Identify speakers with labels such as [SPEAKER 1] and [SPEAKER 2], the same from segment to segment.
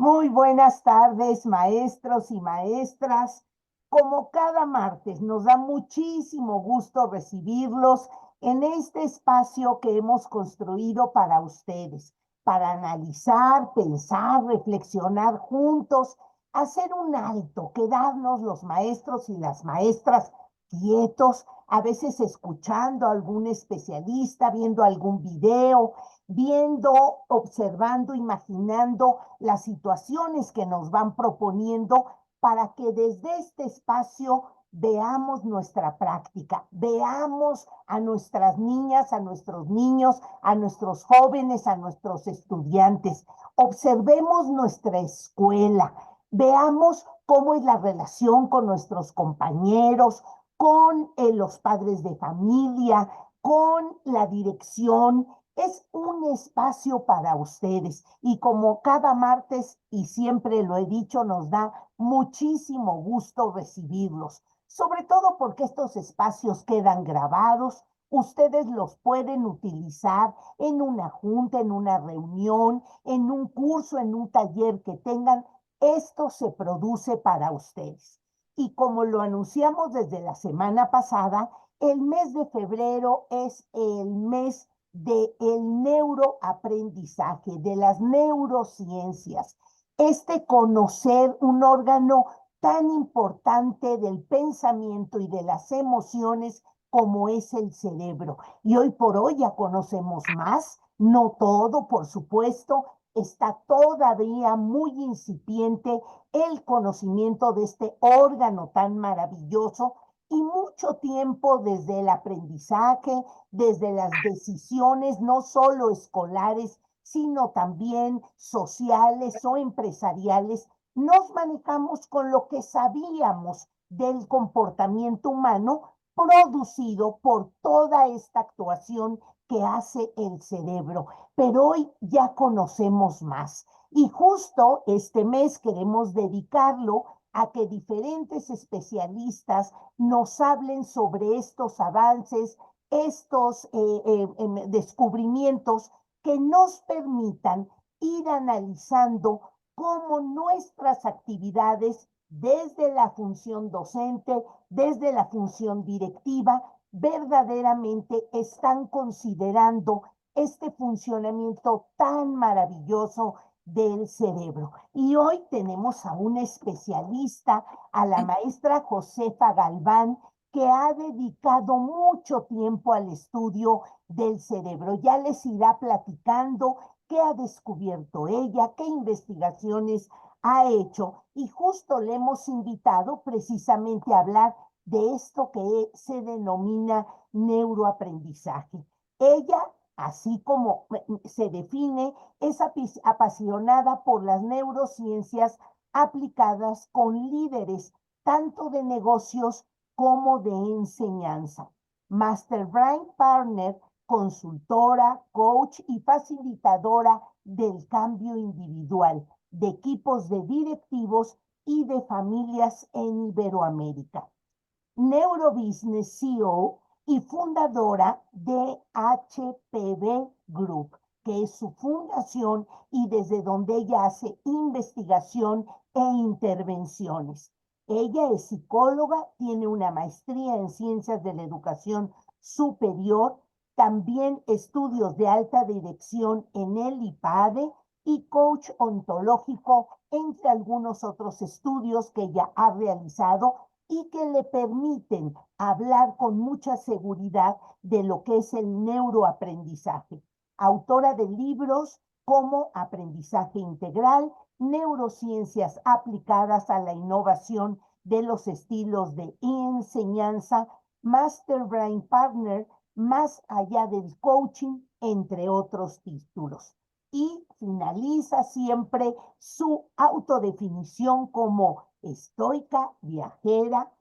[SPEAKER 1] Muy buenas tardes, maestros y maestras. Como cada martes, nos da muchísimo gusto recibirlos en este espacio que hemos construido para ustedes, para analizar, pensar, reflexionar juntos, hacer un alto, quedarnos los maestros y las maestras quietos, a veces escuchando a algún especialista, viendo algún video, viendo, observando, imaginando las situaciones que nos van proponiendo para que desde este espacio veamos nuestra práctica, veamos a nuestras niñas, a nuestros niños, a nuestros jóvenes, a nuestros estudiantes, observemos nuestra escuela, veamos cómo es la relación con nuestros compañeros, con los padres de familia, con la dirección. Es un espacio para ustedes y como cada martes, y siempre lo he dicho, nos da muchísimo gusto recibirlos, sobre todo porque estos espacios quedan grabados, ustedes los pueden utilizar en una junta, en una reunión, en un curso, en un taller que tengan. Esto se produce para ustedes. Y como lo anunciamos desde la semana pasada, el mes de febrero es el mes del neuroaprendizaje, de las neurociencias. Este conocer un órgano tan importante del pensamiento y de las emociones como es el cerebro. Y hoy por hoy ya conocemos más, no todo, por supuesto, está todavía muy incipiente el conocimiento de este órgano tan maravilloso y mucho tiempo desde el aprendizaje, desde las decisiones no solo escolares, sino también sociales o empresariales, nos manejamos con lo que sabíamos del comportamiento humano producido por toda esta actuación que hace el cerebro. Pero hoy ya conocemos más. Y justo este mes queremos dedicarlo a que diferentes especialistas nos hablen sobre estos avances, estos descubrimientos que nos permitan ir analizando cómo nuestras actividades desde la función docente, desde la función directiva, verdaderamente están considerando este funcionamiento tan maravilloso del cerebro. Y hoy tenemos a una especialista, a la maestra Josefa Galván, que ha dedicado mucho tiempo al estudio del cerebro. Ya les irá platicando qué ha descubierto ella, qué investigaciones ha hecho, y justo le hemos invitado precisamente a hablar de esto que se denomina neuroaprendizaje. Ella, así como se define, es apasionada por las neurociencias aplicadas con líderes tanto de negocios como de enseñanza. Master Brain Partner, consultora, coach y facilitadora del cambio individual, de equipos de directivos y de familias en Iberoamérica. Neurobusiness CEO y fundadora de HPV Group, que es su fundación y desde donde ella hace investigación e intervenciones. Ella es psicóloga, tiene una maestría en ciencias de la educación superior, también estudios de alta dirección en el IPADE y coach ontológico, entre algunos otros estudios que ella ha realizado y que le permiten hablar con mucha seguridad de lo que es el neuroaprendizaje. Autora de libros como Aprendizaje Integral, Neurociencias aplicadas a la innovación de los estilos de enseñanza, Master Brain Partner, Más allá del coaching, entre otros títulos. Y finaliza siempre su autodefinición como estoica, viajera,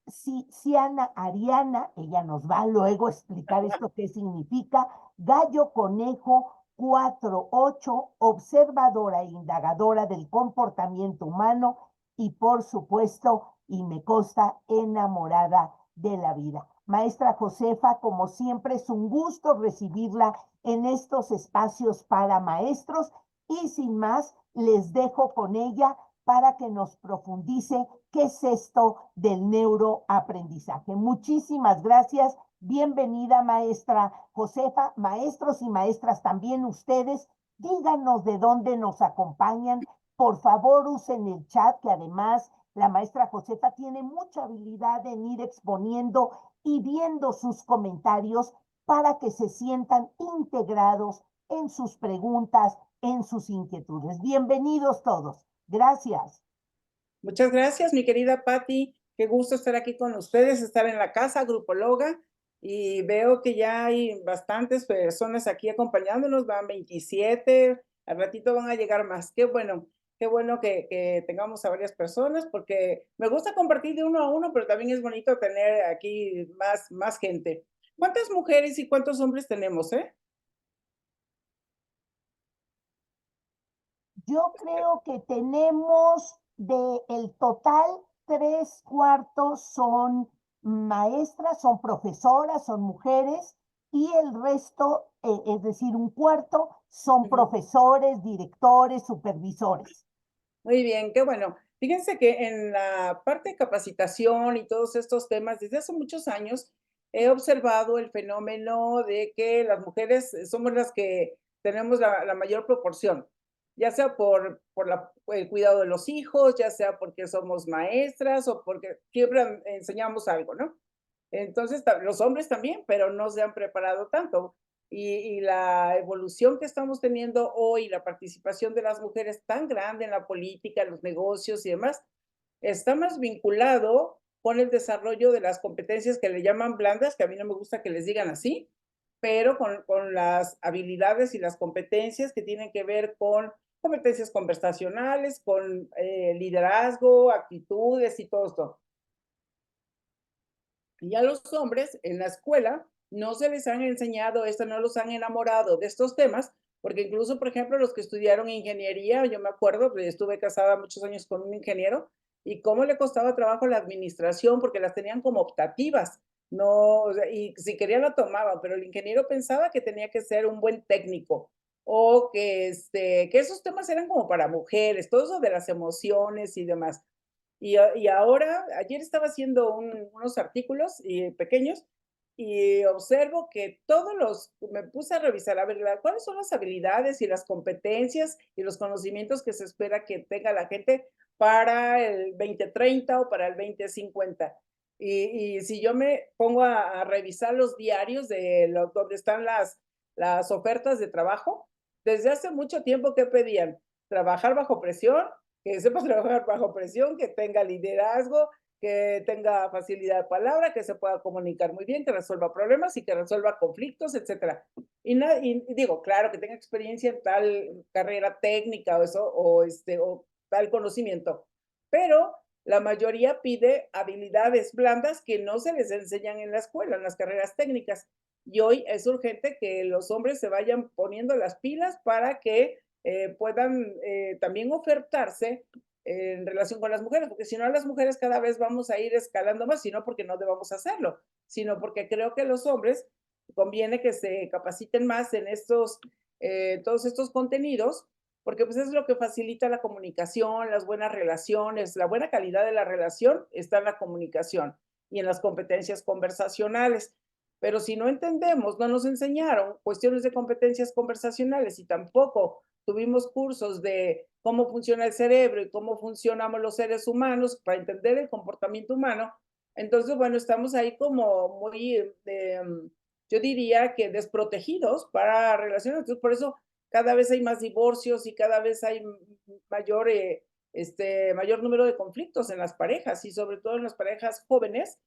[SPEAKER 1] Siana Ariana. Ella nos va luego a explicar esto qué significa, gallo conejo 48, observadora e indagadora del comportamiento humano y por supuesto, y me consta, enamorada de la vida. Maestra Josefa, como siempre es un gusto recibirla en estos espacios para maestros Y sin más, les dejo con ella para que nos profundice qué es esto del neuroaprendizaje. Muchísimas gracias. Bienvenida, maestra Josefa, maestros y maestras también ustedes. Díganos de dónde nos acompañan. Por favor, usen el chat, que además la maestra Josefa tiene mucha habilidad en ir exponiendo y viendo sus comentarios para que se sientan integrados en sus preguntas, en sus inquietudes. Bienvenidos todos. Gracias.
[SPEAKER 2] Muchas gracias, mi querida Patti. Qué gusto estar aquí con ustedes, estar en la casa, Grupóloga, y veo que ya hay bastantes personas aquí acompañándonos, van 27, al ratito van a llegar más. Qué bueno que tengamos a varias personas, porque me gusta compartir de uno a uno, pero también es bonito tener aquí más gente. ¿Cuántas mujeres y cuántos hombres tenemos, eh?
[SPEAKER 1] Yo creo que tenemos el total, 3/4 son maestras, son profesoras, son mujeres, y el resto, es decir, 1/4, son
[SPEAKER 2] Ujú.
[SPEAKER 1] profesores, directores, supervisores.
[SPEAKER 2] Muy bien, qué bueno. Fíjense que en la parte de capacitación y todos estos temas, desde hace muchos años he observado el fenómeno de que las mujeres somos las que tenemos la mayor proporción, ya sea por el cuidado de los hijos, ya sea porque somos maestras o porque siempre enseñamos algo, ¿no? Entonces, los hombres también, pero no se han preparado tanto. Y la evolución que estamos teniendo hoy, la participación de las mujeres tan grande en la política, en los negocios y demás, está más vinculado con el desarrollo de las competencias que le llaman blandas, que a mí no me gusta que les digan así, pero con las habilidades y las competencias que tienen que ver con competencias conversacionales, con liderazgo, actitudes y todo esto. Y a los hombres en la escuela no se les han enseñado esto, no los han enamorado de estos temas, porque incluso, por ejemplo, los que estudiaron ingeniería, yo me acuerdo, que estuve casada muchos años con un ingeniero, y cómo le costaba trabajo la administración, porque las tenían como optativas, no, o sea, y si quería la tomaba, pero el ingeniero pensaba que tenía que ser un buen técnico, o que esos temas eran como para mujeres, todo eso de las emociones y demás. Y ahora, ayer estaba haciendo unos artículos pequeños y observo que me puse a revisar, a ver, cuáles son las habilidades y las competencias y los conocimientos que se espera que tenga la gente para el 2030 o para el 2050. Y si yo me pongo a revisar los diarios donde están las ofertas de trabajo, desde hace mucho tiempo que pedían trabajar bajo presión, que sepa trabajar bajo presión, que tenga liderazgo, que tenga facilidad de palabra, que se pueda comunicar muy bien, que resuelva problemas y que resuelva conflictos, etcétera. Y digo, claro, que tenga experiencia en tal carrera técnica o eso, o tal conocimiento, pero la mayoría pide habilidades blandas que no se les enseñan en la escuela, en las carreras técnicas. Y hoy es urgente que los hombres se vayan poniendo las pilas para que puedan también ofertarse en relación con las mujeres, porque si no, las mujeres cada vez vamos a ir escalando más, sino porque no debamos hacerlo, sino porque creo que los hombres conviene que se capaciten más en todos estos contenidos, porque pues es lo que facilita la comunicación, las buenas relaciones, la buena calidad de la relación está en la comunicación y en las competencias conversacionales. Pero si no entendemos, no nos enseñaron cuestiones de competencias conversacionales y tampoco tuvimos cursos de cómo funciona el cerebro y cómo funcionamos los seres humanos para entender el comportamiento humano. Entonces, bueno, estamos ahí como muy, yo diría que desprotegidos para relaciones. Entonces, por eso cada vez hay más divorcios y cada vez hay mayor, mayor número de conflictos en las parejas y sobre todo en las parejas jóvenes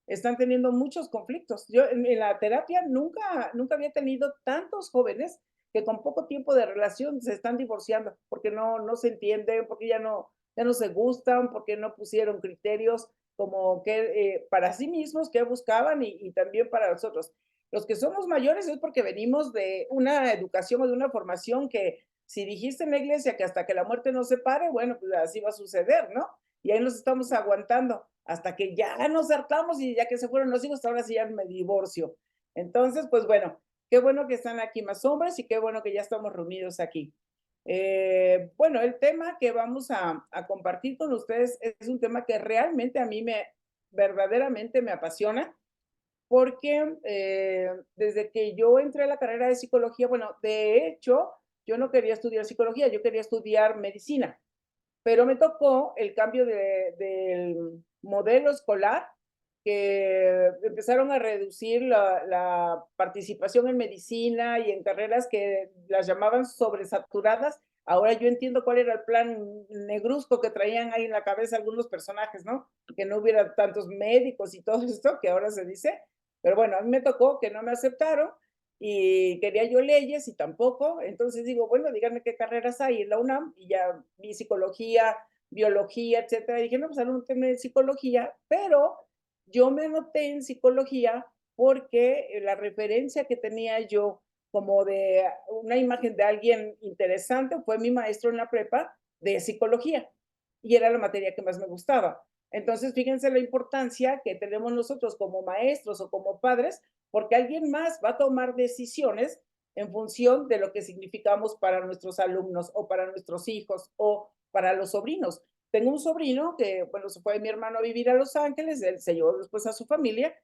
[SPEAKER 2] están teniendo muchos conflictos. Yo en la terapia nunca había tenido tantos jóvenes que con poco tiempo de relación se están divorciando porque no se entienden, porque ya no se gustan, porque no pusieron criterios como que para sí mismos que buscaban y también para nosotros. Los que somos mayores es porque venimos de una educación o de una formación que si dijiste en la iglesia que hasta que la muerte nos separe, bueno, pues así va a suceder, ¿no? Y ahí nos estamos aguantando hasta que ya nos hartamos y ya que se fueron los hijos, ahora sí ya me divorcio. Entonces, pues bueno, qué bueno que están aquí más hombres y qué bueno que ya estamos reunidos aquí. Bueno, el tema que vamos a compartir con ustedes es un tema que realmente a mí verdaderamente me apasiona, porque desde que yo entré a la carrera de psicología, bueno, de hecho, yo no quería estudiar psicología, yo quería estudiar medicina, pero me tocó el cambio del modelo escolar, que empezaron a reducir la participación en medicina y en carreras que las llamaban sobresaturadas. Ahora yo entiendo cuál era el plan negruzco que traían ahí en la cabeza algunos personajes, ¿no? Que no hubiera tantos médicos y todo esto que ahora se dice. Pero bueno, a mí me tocó que no me aceptaron y quería yo leyes y tampoco. Entonces digo, bueno, díganme qué carreras hay en la UNAM y ya vi psicología, biología, etcétera. Y dije, no, pues anótenme en psicología, pero yo me anoté en psicología porque la referencia que tenía yo como de una imagen de alguien interesante fue mi maestro en la prepa de psicología y era la materia que más me gustaba. Entonces, fíjense la importancia que tenemos nosotros como maestros o como padres, porque alguien más va a tomar decisiones en función de lo que significamos para nuestros alumnos o para nuestros hijos o para los sobrinos. Tengo un sobrino que, bueno, se fue mi hermano a vivir a Los Ángeles, él se llevó después a su familia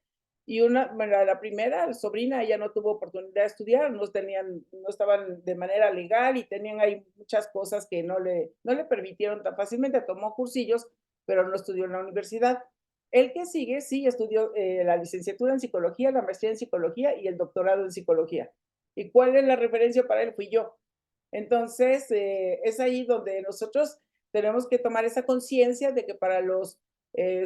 [SPEAKER 2] y bueno, la primera sobrina, ella no tuvo oportunidad de estudiar, no estaban de manera legal y tenían ahí muchas cosas que no le permitieron tan fácilmente, tomó cursillos, pero no estudió en la universidad. El que sigue, sí, estudió la licenciatura en psicología, la maestría en psicología y el doctorado en psicología. ¿Y cuál es la referencia para él? Fui yo. Entonces, es ahí donde nosotros tenemos que tomar esa conciencia de que para los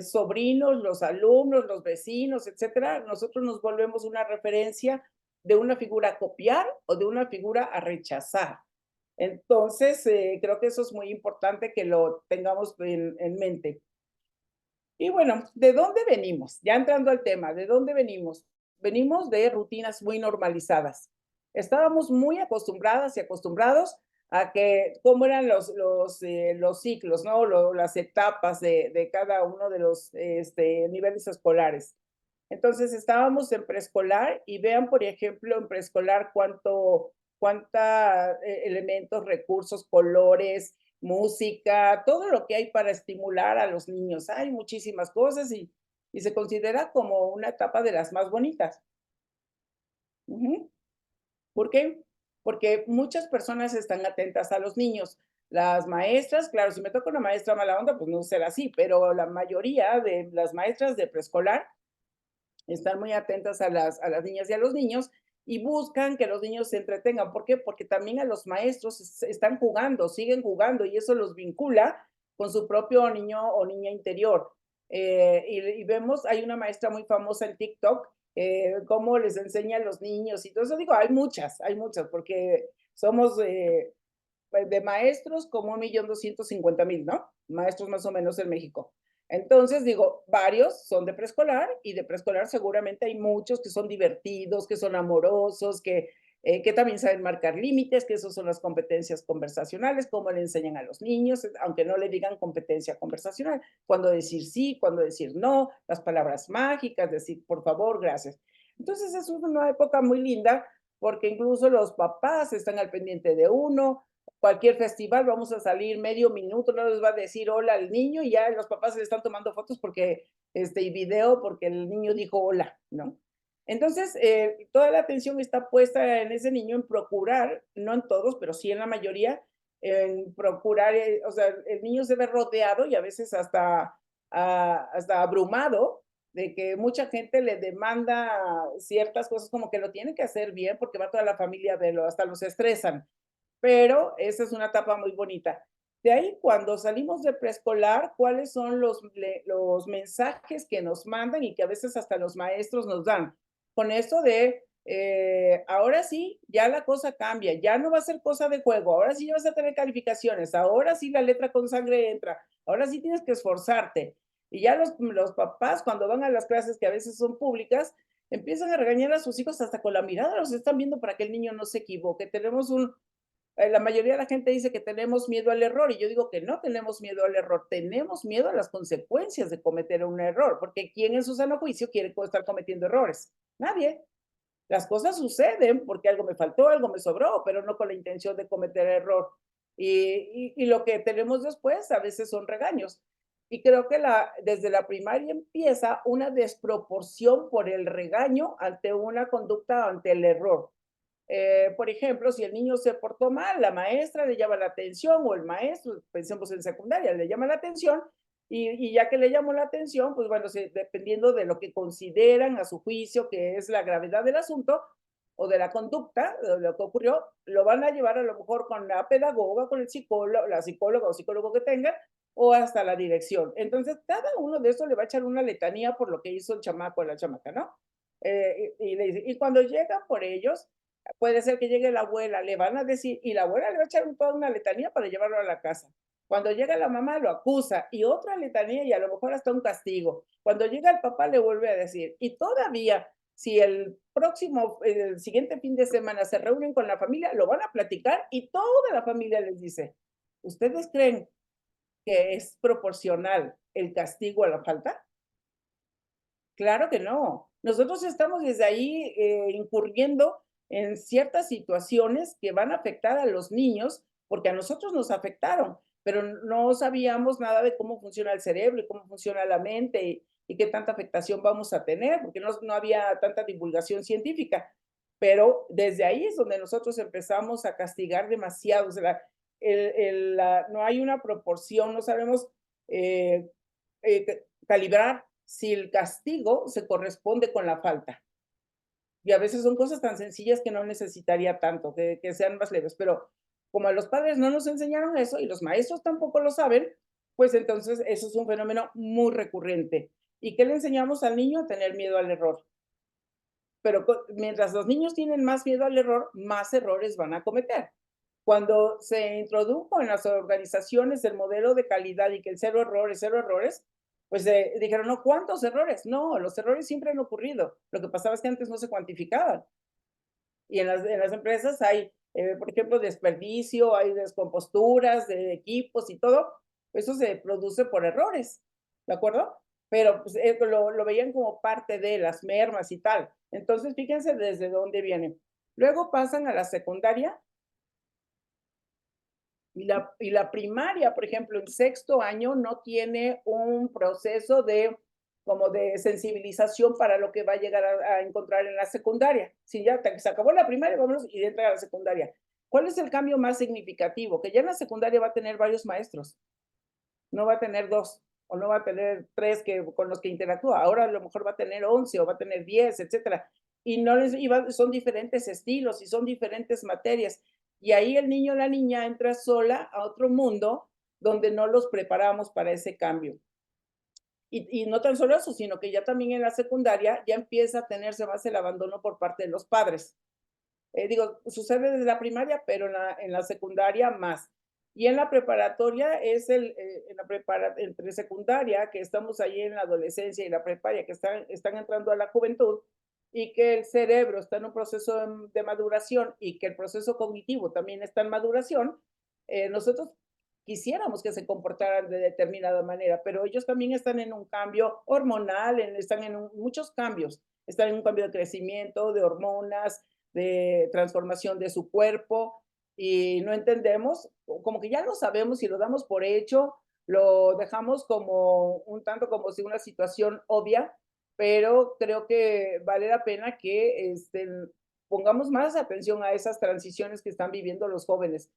[SPEAKER 2] sobrinos, los alumnos, los vecinos, etcétera, nosotros nos volvemos una referencia de una figura a copiar o de una figura a rechazar. Entonces, creo que eso es muy importante que lo tengamos en mente. Y bueno, ¿de dónde venimos? Ya entrando al tema, ¿de dónde venimos? Venimos de rutinas muy normalizadas. Estábamos muy acostumbradas y acostumbrados a que cómo eran los ciclos, ¿no? Las etapas de cada uno de los niveles escolares. Entonces estábamos en preescolar y vean, por ejemplo, en preescolar cuánta elementos, recursos, colores, música, todo lo que hay para estimular a los niños. Hay muchísimas cosas y se considera como una etapa de las más bonitas. Ujú. ¿Por qué? Porque muchas personas están atentas a los niños. Las maestras, claro, si me toca una maestra mala onda, pues no será así, pero la mayoría de las maestras de preescolar están muy atentas a las niñas y a los niños y buscan que los niños se entretengan. ¿Por qué? Porque también a los maestros están jugando, siguen jugando y eso los vincula con su propio niño o niña interior. Y vemos, hay una maestra muy famosa en TikTok, cómo les enseña a los niños y todo eso. Digo, hay muchas, porque somos pues, de maestros como 1.250.000, ¿no? Maestros más o menos en México. Entonces, digo, varios son de preescolar y de preescolar seguramente hay muchos que son divertidos, que son amorosos, que también saben marcar límites, que esas son las competencias conversacionales, cómo le enseñan a los niños, aunque no le digan competencia conversacional, cuando decir sí, cuando decir no, las palabras mágicas, decir por favor, gracias. Entonces es una época muy linda porque incluso los papás están al pendiente de uno, cualquier festival, vamos a salir medio minuto, no les va a decir hola al niño y ya los papás se le están tomando fotos porque, y video porque el niño dijo hola, ¿no? Entonces, toda la atención está puesta en ese niño en procurar, no en todos, pero sí en la mayoría, en procurar, o sea, el niño se ve rodeado y a veces hasta abrumado de que mucha gente le demanda ciertas cosas como que lo tienen que hacer bien porque va toda la familia a verlo, hasta los estresan, pero esa es una etapa muy bonita. De ahí, cuando salimos de preescolar, ¿cuáles son los mensajes que nos mandan y que a veces hasta los maestros nos dan? Con esto de, ahora sí, ya la cosa cambia, ya no va a ser cosa de juego, ahora sí vas a tener calificaciones, ahora sí la letra con sangre entra, ahora sí tienes que esforzarte. Y ya los papás, cuando van a las clases que a veces son públicas, empiezan a regañar a sus hijos hasta con la mirada, los están viendo para que el niño no se equivoque. La mayoría de la gente dice que tenemos miedo al error y yo digo que no tenemos miedo al error, tenemos miedo a las consecuencias de cometer un error, porque ¿quién en su sano juicio quiere estar cometiendo errores? Nadie. Las cosas suceden porque algo me faltó, algo me sobró, pero no con la intención de cometer error. y lo que tenemos después a veces son regaños. Y creo que desde la primaria empieza una desproporción por el regaño ante una conducta, ante el error. Por ejemplo, si el niño se portó mal, la maestra le llama la atención o el maestro, pensemos en secundaria, le llama la atención y ya que le llamó la atención, pues bueno, dependiendo de lo que consideran a su juicio que es la gravedad del asunto o de la conducta, de lo que ocurrió, lo van a llevar a lo mejor con la pedagoga, con el psicólogo, la psicóloga o psicólogo que tengan, o hasta la dirección. Entonces, cada uno de esos le va a echar una letanía por lo que hizo el chamaco o la chamaca, ¿no? Le dice, y cuando llegan por ellos, puede ser que llegue la abuela, le van a decir, y la abuela le va a echar toda una letanía para llevarlo a la casa. Cuando llega la mamá lo acusa y otra letanía y a lo mejor hasta un castigo. Cuando llega el papá le vuelve a decir, y todavía si el siguiente fin de semana se reúnen con la familia, lo van a platicar y toda la familia les dice, ¿ustedes creen que es proporcional el castigo a la falta? Claro que no. Nosotros estamos desde ahí incurriendo en ciertas situaciones que van a afectar a los niños, porque a nosotros nos afectaron, pero no sabíamos nada de cómo funciona el cerebro y cómo funciona la mente y qué tanta afectación vamos a tener, porque no había tanta divulgación científica. Pero desde ahí es donde nosotros empezamos a castigar demasiado. O sea, no hay una proporción, no sabemos eh, calibrar si el castigo se corresponde con la falta. Y a veces son cosas tan sencillas que no necesitaría tanto, que sean más leves, pero como a los padres no nos enseñaron eso y los maestros tampoco lo saben, pues entonces eso es un fenómeno muy recurrente. ¿Y qué le enseñamos al niño? A tener miedo al error. Pero mientras los niños tienen más miedo al error, más errores van a cometer. Cuando se introdujo en las organizaciones el modelo de calidad y que el cero errores, pues dijeron, no, ¿cuántos errores? No, los errores siempre han ocurrido. Lo que pasaba es que antes no se cuantificaban. Y en las empresas hay, por ejemplo, desperdicio, hay descomposturas de equipos y todo. Eso se produce por errores, ¿de acuerdo? Pero pues, lo veían como parte de las mermas y tal. Entonces, fíjense desde dónde viene. Luego pasan a la secundaria y la primaria, por ejemplo, en sexto año no tiene un proceso como de sensibilización para lo que va a llegar a encontrar en la secundaria. Si ya se acabó la primaria, vámonos y entra a la secundaria. ¿Cuál es el cambio más significativo? Que ya en la secundaria va a tener varios maestros, no va a tener dos o no va a tener tres con los que interactúa. Ahora a lo mejor va a tener 11 o va a tener 10, etcétera. Y no les iba, son diferentes estilos y son diferentes materias. Y ahí el niño o la niña entra sola a otro mundo donde no los preparamos para ese cambio. Y no tan solo eso, sino que ya también en la secundaria ya empieza a tenerse más el abandono por parte de los padres. Digo, sucede desde la primaria, pero en la secundaria más. Y en la preparatoria entre secundaria, que estamos ahí en la adolescencia y la preparia, que están entrando a la juventud, y que el cerebro está en un proceso de maduración y que el proceso cognitivo también está en maduración, nosotros quisiéramos que se comportaran de determinada manera, pero ellos también están en un cambio hormonal, están en muchos cambios, están en un cambio de crecimiento, de hormonas, de transformación de su cuerpo y no entendemos, como que ya lo sabemos y lo damos por hecho, lo dejamos como un tanto como si una situación obvia, pero creo que vale la pena que pongamos más atención a esas transiciones que están viviendo los jóvenes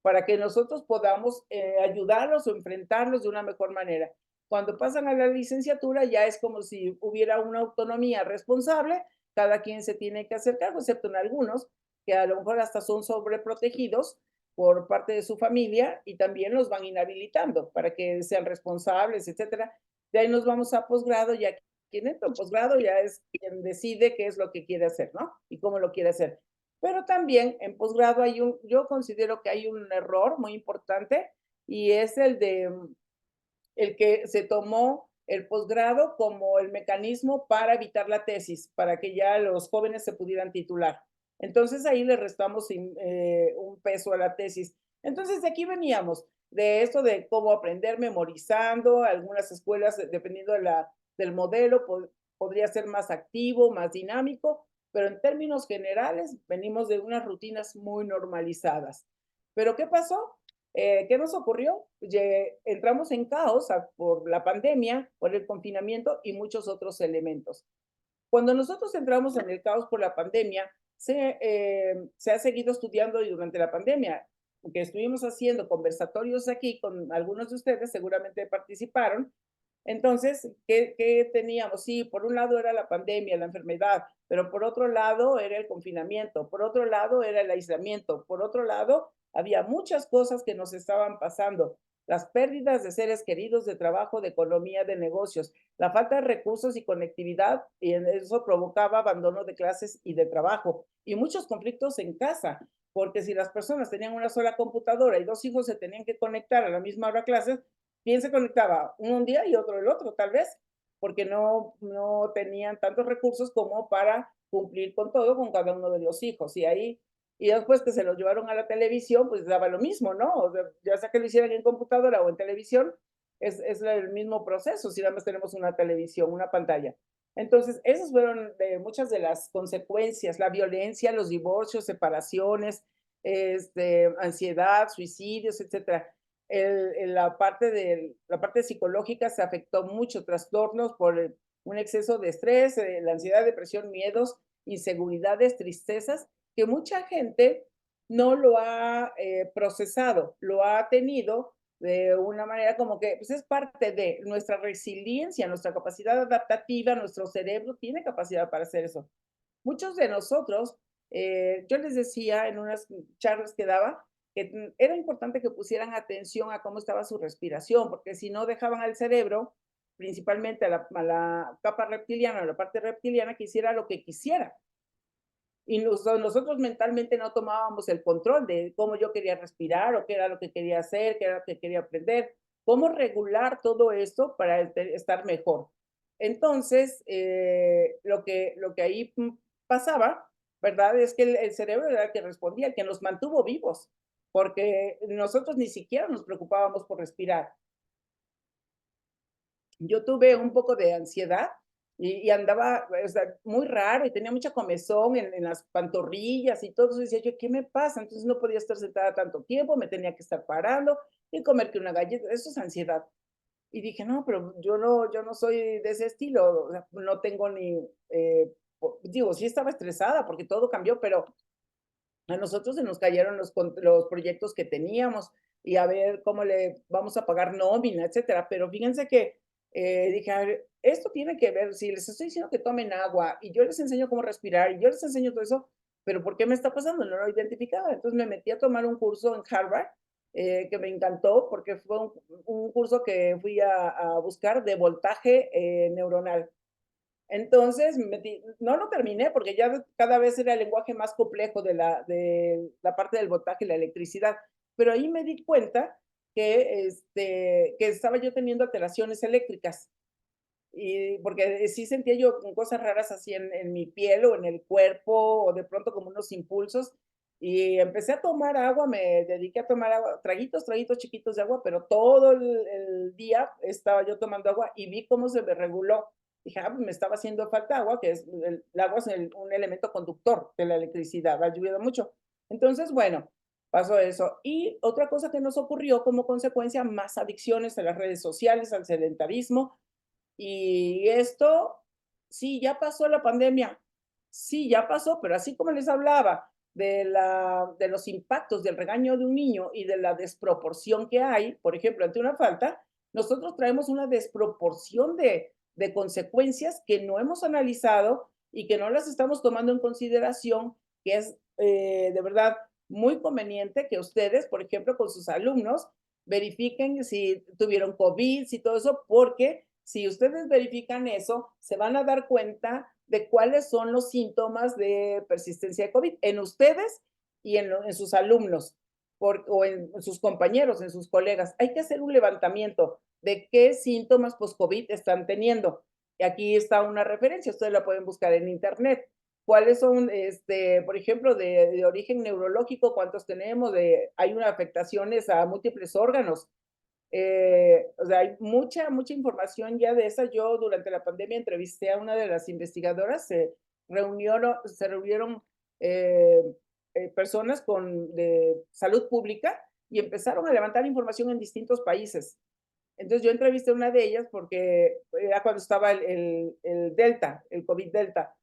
[SPEAKER 2] para que nosotros podamos ayudarlos o enfrentarlos de una mejor manera. Cuando pasan a la licenciatura ya es como si hubiera una autonomía responsable, cada quien se tiene que hacer cargo, excepto en algunos que a lo mejor hasta son sobreprotegidos por parte de su familia y también los van inhabilitando para que sean responsables, etcétera. De ahí nos vamos a posgrado, ya quien entra en posgrado ya es quien decide qué es lo que quiere hacer, ¿no? Y cómo lo quiere hacer. Pero también en posgrado yo considero que hay un error muy importante y es el que se tomó el posgrado como el mecanismo para evitar la tesis, para que ya los jóvenes se pudieran titular. Entonces ahí le restamos un peso a la tesis. Entonces de aquí veníamos, de esto de cómo aprender memorizando, algunas escuelas, dependiendo del modelo, podría ser más activo, más dinámico, pero en términos generales venimos de unas rutinas muy normalizadas. ¿Pero qué pasó? ¿Qué nos ocurrió? Entramos en caos por la pandemia, por el confinamiento y muchos otros elementos. Cuando nosotros entramos en el caos por la pandemia, se ha seguido estudiando y durante la pandemia, que estuvimos haciendo conversatorios aquí con algunos de ustedes, seguramente participaron. Entonces, ¿qué teníamos? Sí, por un lado era la pandemia, la enfermedad, pero por otro lado era el confinamiento, por otro lado era el aislamiento, por otro lado había muchas cosas que nos estaban pasando, las pérdidas de seres queridos, de trabajo, de economía, de negocios, la falta de recursos y conectividad, y eso provocaba abandono de clases y de trabajo, y muchos conflictos en casa, porque si las personas tenían una sola computadora y dos hijos se tenían que conectar a la misma hora a clases, ¿quién se conectaba? Uno un día y otro el otro, tal vez, porque no tenían tantos recursos como para cumplir con todo con cada uno de los hijos. Y después que se los llevaron a la televisión, pues daba lo mismo, ¿no? O sea, ya sea que lo hicieran en computadora o en televisión, es el mismo proceso si nada más tenemos una televisión, una pantalla. Entonces, esas fueron muchas de las consecuencias, la violencia, los divorcios, separaciones, ansiedad, suicidios, etcétera. La parte psicológica se afectó mucho, trastornos por un exceso de estrés, la ansiedad, depresión, miedos, inseguridades, tristezas, que mucha gente no lo ha procesado, lo ha tenido de una manera como que pues es parte de nuestra resiliencia, nuestra capacidad adaptativa, nuestro cerebro tiene capacidad para hacer eso. Muchos de nosotros, yo les decía en unas charlas que daba, que era importante que pusieran atención a cómo estaba su respiración, porque si no dejaban al cerebro, principalmente a la capa reptiliana, a la parte reptiliana, que hiciera lo que quisiera. Y nosotros mentalmente no tomábamos el control de cómo yo quería respirar o qué era lo que quería hacer, qué era lo que quería aprender, cómo regular todo esto para estar mejor. Entonces, lo que ahí pasaba, ¿verdad? Es que el cerebro era el que respondía, el que nos mantuvo vivos, porque nosotros ni siquiera nos preocupábamos por respirar. Yo tuve un poco de ansiedad y andaba, o sea, muy raro y tenía mucha comezón en las pantorrillas y todo eso. Decía yo, ¿qué me pasa? Entonces no podía estar sentada tanto tiempo, me tenía que estar parando y comer que una galleta. Eso es ansiedad. Y dije, no, pero yo no soy de ese estilo, o sea, no tengo ni, digo, sí estaba estresada porque todo cambió, pero a nosotros se nos cayeron los proyectos que teníamos y a ver cómo le vamos a pagar nómina, etcétera. Pero fíjense que dije, a ver, esto tiene que ver, si les estoy diciendo que tomen agua y yo les enseño cómo respirar y yo les enseño todo eso, pero ¿por qué me está pasando? No lo identificaba. Entonces me metí a tomar un curso en Harvard que me encantó porque fue un curso que fui a buscar de voltaje neuronal. Entonces, no lo terminé porque ya cada vez era el lenguaje más complejo de la parte del voltaje y la electricidad, pero ahí me di cuenta que estaba yo teniendo alteraciones eléctricas y porque sí sentía yo cosas raras así en mi piel o en el cuerpo o de pronto como unos impulsos y empecé a tomar agua, me dediqué a tomar agua, traguitos, traguitos chiquitos de agua, pero todo el día estaba yo tomando agua y vi cómo se me reguló. Dije, pues me estaba haciendo falta agua, que es el agua es un elemento conductor de la electricidad, ha ayudado mucho. Entonces, bueno, pasó eso. Y otra cosa que nos ocurrió como consecuencia, más adicciones a las redes sociales, al sedentarismo, y esto, sí, ya pasó la pandemia, sí, ya pasó, pero así como les hablaba de los impactos del regaño de un niño y de la desproporción que hay, por ejemplo, ante una falta, nosotros traemos una desproporción de consecuencias que no hemos analizado y que no las estamos tomando en consideración, que es de verdad muy conveniente que ustedes, por ejemplo, con sus alumnos, verifiquen si tuvieron COVID, si todo eso, porque si ustedes verifican eso, se van a dar cuenta de cuáles son los síntomas de persistencia de COVID en ustedes y en sus alumnos o en sus compañeros, en sus colegas. Hay que hacer un levantamiento de qué síntomas post-COVID están teniendo. Y aquí está una referencia, ustedes la pueden buscar en internet. ¿Cuáles son, por ejemplo, de origen neurológico? ¿Cuántos tenemos? Hay unas afectaciones a múltiples órganos. O sea, hay mucha información ya de esa. Yo durante la pandemia entrevisté a una de las investigadoras, se reunieron eh, personas de salud pública y empezaron a levantar información en distintos países. Entonces yo entrevisté a una de ellas porque era cuando estaba el Delta, el COVID Delta.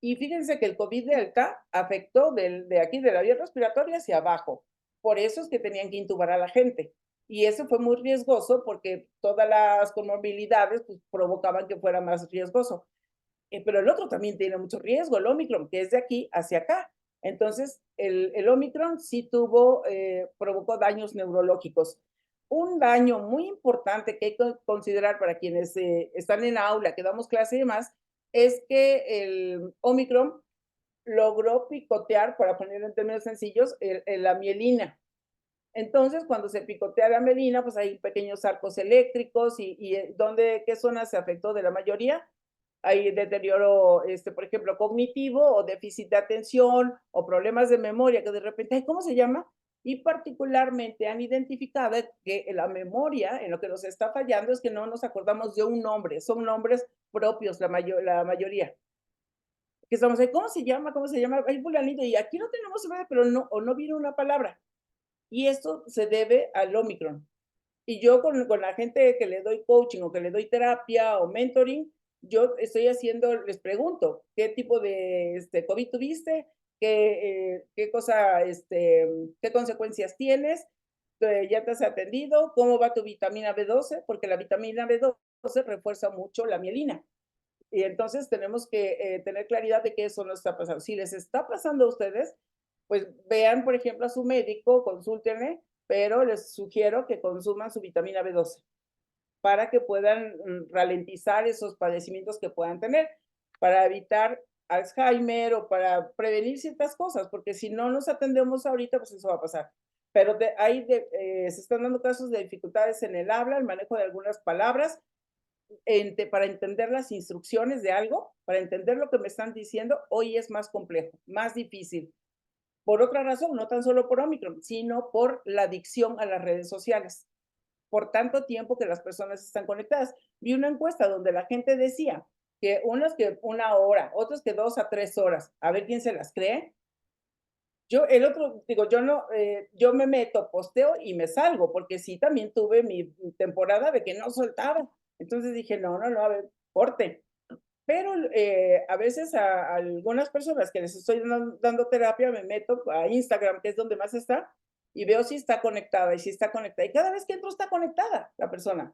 [SPEAKER 2] Y fíjense que el COVID Delta afectó de aquí, de la vía respiratoria hacia abajo. Por eso es que tenían que intubar a la gente. Y eso fue muy riesgoso porque todas las comorbilidades pues, provocaban que fuera más riesgoso. Pero el otro también tiene mucho riesgo, el Omicron, que es de aquí hacia acá. Entonces, el Omicron sí provocó daños neurológicos. Un daño muy importante que hay que considerar para quienes están en aula, que damos clase y demás, es que el Omicron logró picotear, para ponerlo en términos sencillos, la mielina. Entonces, cuando se picotea la mielina, pues hay pequeños arcos eléctricos ¿qué zona se afectó de la mayoría? Hay deterioro, por ejemplo, cognitivo o déficit de atención o problemas de memoria que de repente, ay, ¿cómo se llama? Y particularmente han identificado que la memoria en lo que nos está fallando es que no nos acordamos de un nombre, son nombres propios la mayoría. Que estamos ahí, ¿cómo se llama? ¿Cómo se llama? Ay, fulanito, y aquí no tenemos nombre, pero no, o no viene una palabra. Y esto se debe al Omicron. Y yo con la gente que le doy coaching o que le doy terapia o mentoring, yo estoy haciendo, les pregunto, ¿qué tipo de COVID tuviste? ¿Qué cosa, qué consecuencias tienes? ¿Ya te has atendido? ¿Cómo va tu vitamina B12? Porque la vitamina B12 refuerza mucho la mielina. Y entonces tenemos que tener claridad de que eso no está pasando. Si les está pasando a ustedes, pues vean, por ejemplo, a su médico, consúltenle, pero les sugiero que consuman su vitamina B12 para que puedan ralentizar esos padecimientos que puedan tener, para evitar Alzheimer o para prevenir ciertas cosas, porque si no nos atendemos ahorita, pues eso va a pasar. Pero se están dando casos de dificultades en el habla, el manejo de algunas palabras, para entender las instrucciones de algo, para entender lo que me están diciendo, hoy es más complejo, más difícil. Por otra razón, no tan solo por Omicron, sino por la adicción a las redes sociales. Por tanto tiempo que las personas están conectadas. Vi una encuesta donde la gente decía que unos que 1 hora, otros que 2 a 3 horas. A ver quién se las cree. Yo, el otro, digo, yo no, yo me meto, posteo y me salgo, porque sí también tuve mi temporada de que no soltaba. Entonces dije, no, no, no, a ver, corte. Pero a veces a algunas personas que les estoy dando terapia, me meto a Instagram, que es donde más está, y veo si está conectada y si está conectada. Y cada vez que entro está conectada la persona.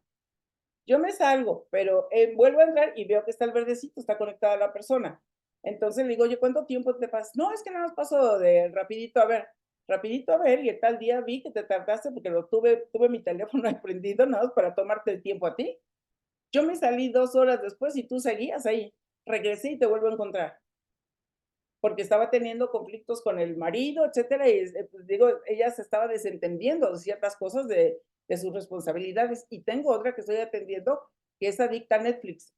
[SPEAKER 2] Yo me salgo, pero vuelvo a entrar y veo que está el verdecito, está conectada la persona. Entonces le digo, oye, ¿cuánto tiempo te pasas? No, es que nada más paso de rapidito a ver, y el tal día vi que te tardaste porque tuve mi teléfono ahí prendido, nada más para tomarte el tiempo a ti. Yo me salí 2 horas después y tú seguías ahí. Regresé y te vuelvo a encontrar. Porque estaba teniendo conflictos con el marido, etcétera, y pues, digo, ella se estaba desentendiendo de ciertas cosas de sus responsabilidades. Y tengo otra que estoy atendiendo que es adicta a Netflix.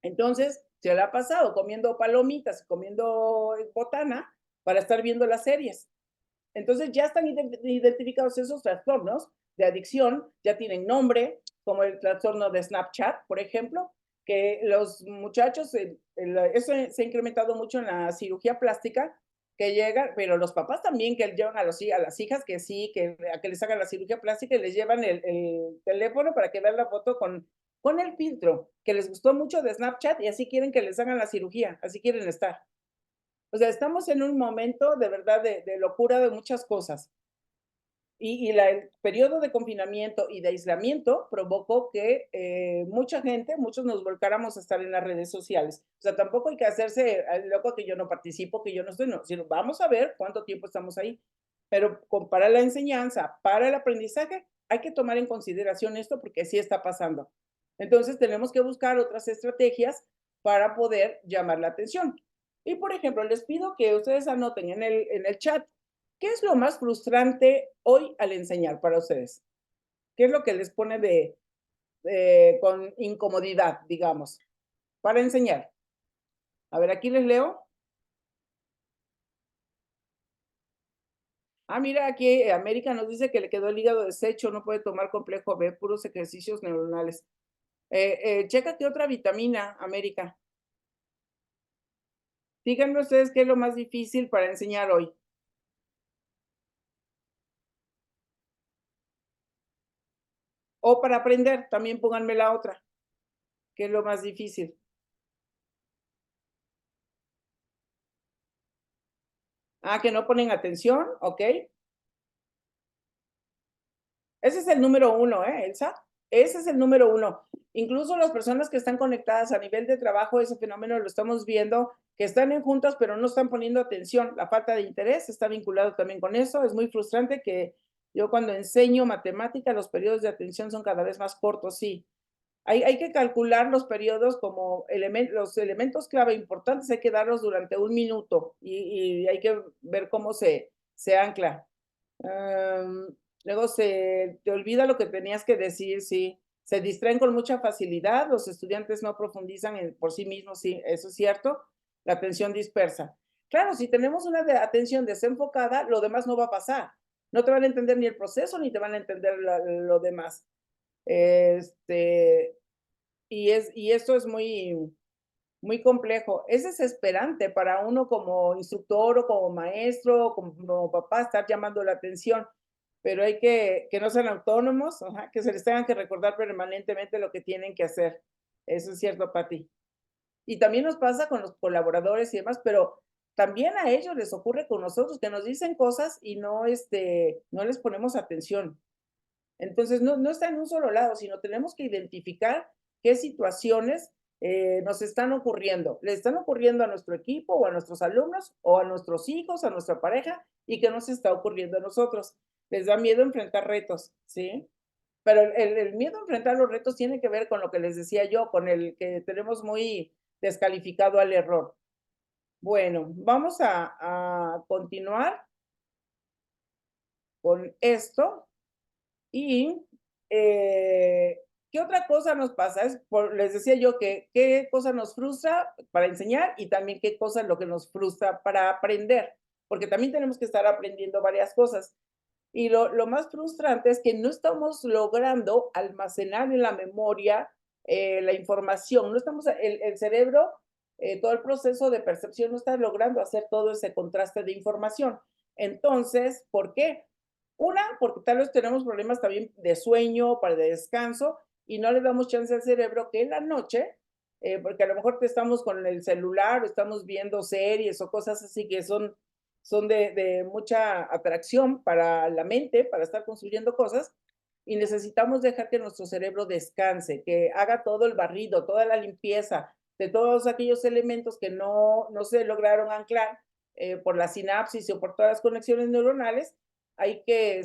[SPEAKER 2] Entonces, se le ha pasado comiendo palomitas, comiendo botana para estar viendo las series. Entonces ya están identificados esos trastornos de adicción, ya tienen nombre, como el trastorno de Snapchat, por ejemplo, que los muchachos, eso se ha incrementado mucho en la cirugía plástica, que llegan, pero los papás también que llevan a las hijas que sí, a que les hagan la cirugía plástica y les llevan el teléfono para que vean la foto con el filtro, que les gustó mucho de Snapchat y así quieren que les hagan la cirugía, así quieren estar. O sea, estamos en un momento de verdad de locura de muchas cosas. El periodo de confinamiento y de aislamiento provocó que mucha gente, muchos nos volcáramos a estar en las redes sociales. O sea, tampoco hay que hacerse loco que yo no participo, que yo no estoy, no, sino vamos a ver cuánto tiempo estamos ahí. Pero para la enseñanza, para el aprendizaje, hay que tomar en consideración esto porque sí está pasando. Entonces, tenemos que buscar otras estrategias para poder llamar la atención. Y, por ejemplo, les pido que ustedes anoten en el chat, ¿qué es lo más frustrante hoy al enseñar para ustedes? ¿Qué es lo que les pone con incomodidad, digamos, para enseñar? A ver, aquí les leo. Ah, mira, aquí América nos dice que le quedó el hígado deshecho, no puede tomar complejo B, puros ejercicios neuronales. Checa qué otra vitamina, América. Díganme ustedes qué es lo más difícil para enseñar hoy. O para aprender, también pónganme la otra, que es lo más difícil. Ah, que no ponen atención, ¿ok? Ese es el número uno, ¿eh, Elsa? Ese es el número uno. Incluso las personas que están conectadas a nivel de trabajo, ese fenómeno lo estamos viendo, que están en juntas, pero no están poniendo atención. La falta de interés está vinculado también con eso. Es muy frustrante que yo cuando enseño matemática, los periodos de atención son cada vez más cortos, sí. Hay que calcular los periodos como los elementos clave importantes, hay que darlos durante un minuto y hay que ver cómo se ancla. Luego se te olvida lo que tenías que decir, sí. Se distraen con mucha facilidad, los estudiantes no profundizan por sí mismos, sí, eso es cierto. La atención dispersa. Claro, si tenemos una atención desenfocada, lo demás no va a pasar. No te van a entender ni el proceso ni te van a entender lo demás. Este, y esto es muy complejo. Es desesperante para uno como instructor o como maestro, como papá, estar llamando la atención, pero hay que no sean autónomos, ajá, que se les tengan que recordar permanentemente lo que tienen que hacer. Eso es cierto, Pati. Y también nos pasa con los colaboradores y demás, pero también a ellos les ocurre con nosotros que nos dicen cosas y no, no les ponemos atención. Entonces, no está en un solo lado, sino tenemos que identificar qué situaciones nos están ocurriendo. Le están ocurriendo a nuestro equipo o a nuestros alumnos o a nuestros hijos, a nuestra pareja y qué nos está ocurriendo a nosotros. Les da miedo enfrentar retos, ¿sí? Pero el miedo a enfrentar los retos tiene que ver con lo que les decía yo, con el que tenemos muy descalificado al error. Bueno, vamos a continuar con esto. Y, ¿qué otra cosa nos pasa? Les decía yo que qué cosa nos frustra para enseñar y también qué cosa es lo que nos frustra para aprender, porque también tenemos que estar aprendiendo varias cosas. Y lo más frustrante es que no estamos logrando almacenar en la memoria la información, no estamos, el cerebro, todo el proceso de percepción no está logrando hacer todo ese contraste de información. Entonces, ¿por qué? Una, porque tal vez tenemos problemas también de sueño, para de descanso, y no le damos chance al cerebro que en la noche, porque a lo mejor te estamos con el celular o estamos viendo series o cosas así que son de mucha atracción para la mente, para estar construyendo cosas, y necesitamos dejar que nuestro cerebro descanse, que haga todo el barrido, toda la limpieza de todos aquellos elementos que no se lograron anclar por la sinapsis o por todas las conexiones neuronales. Hay que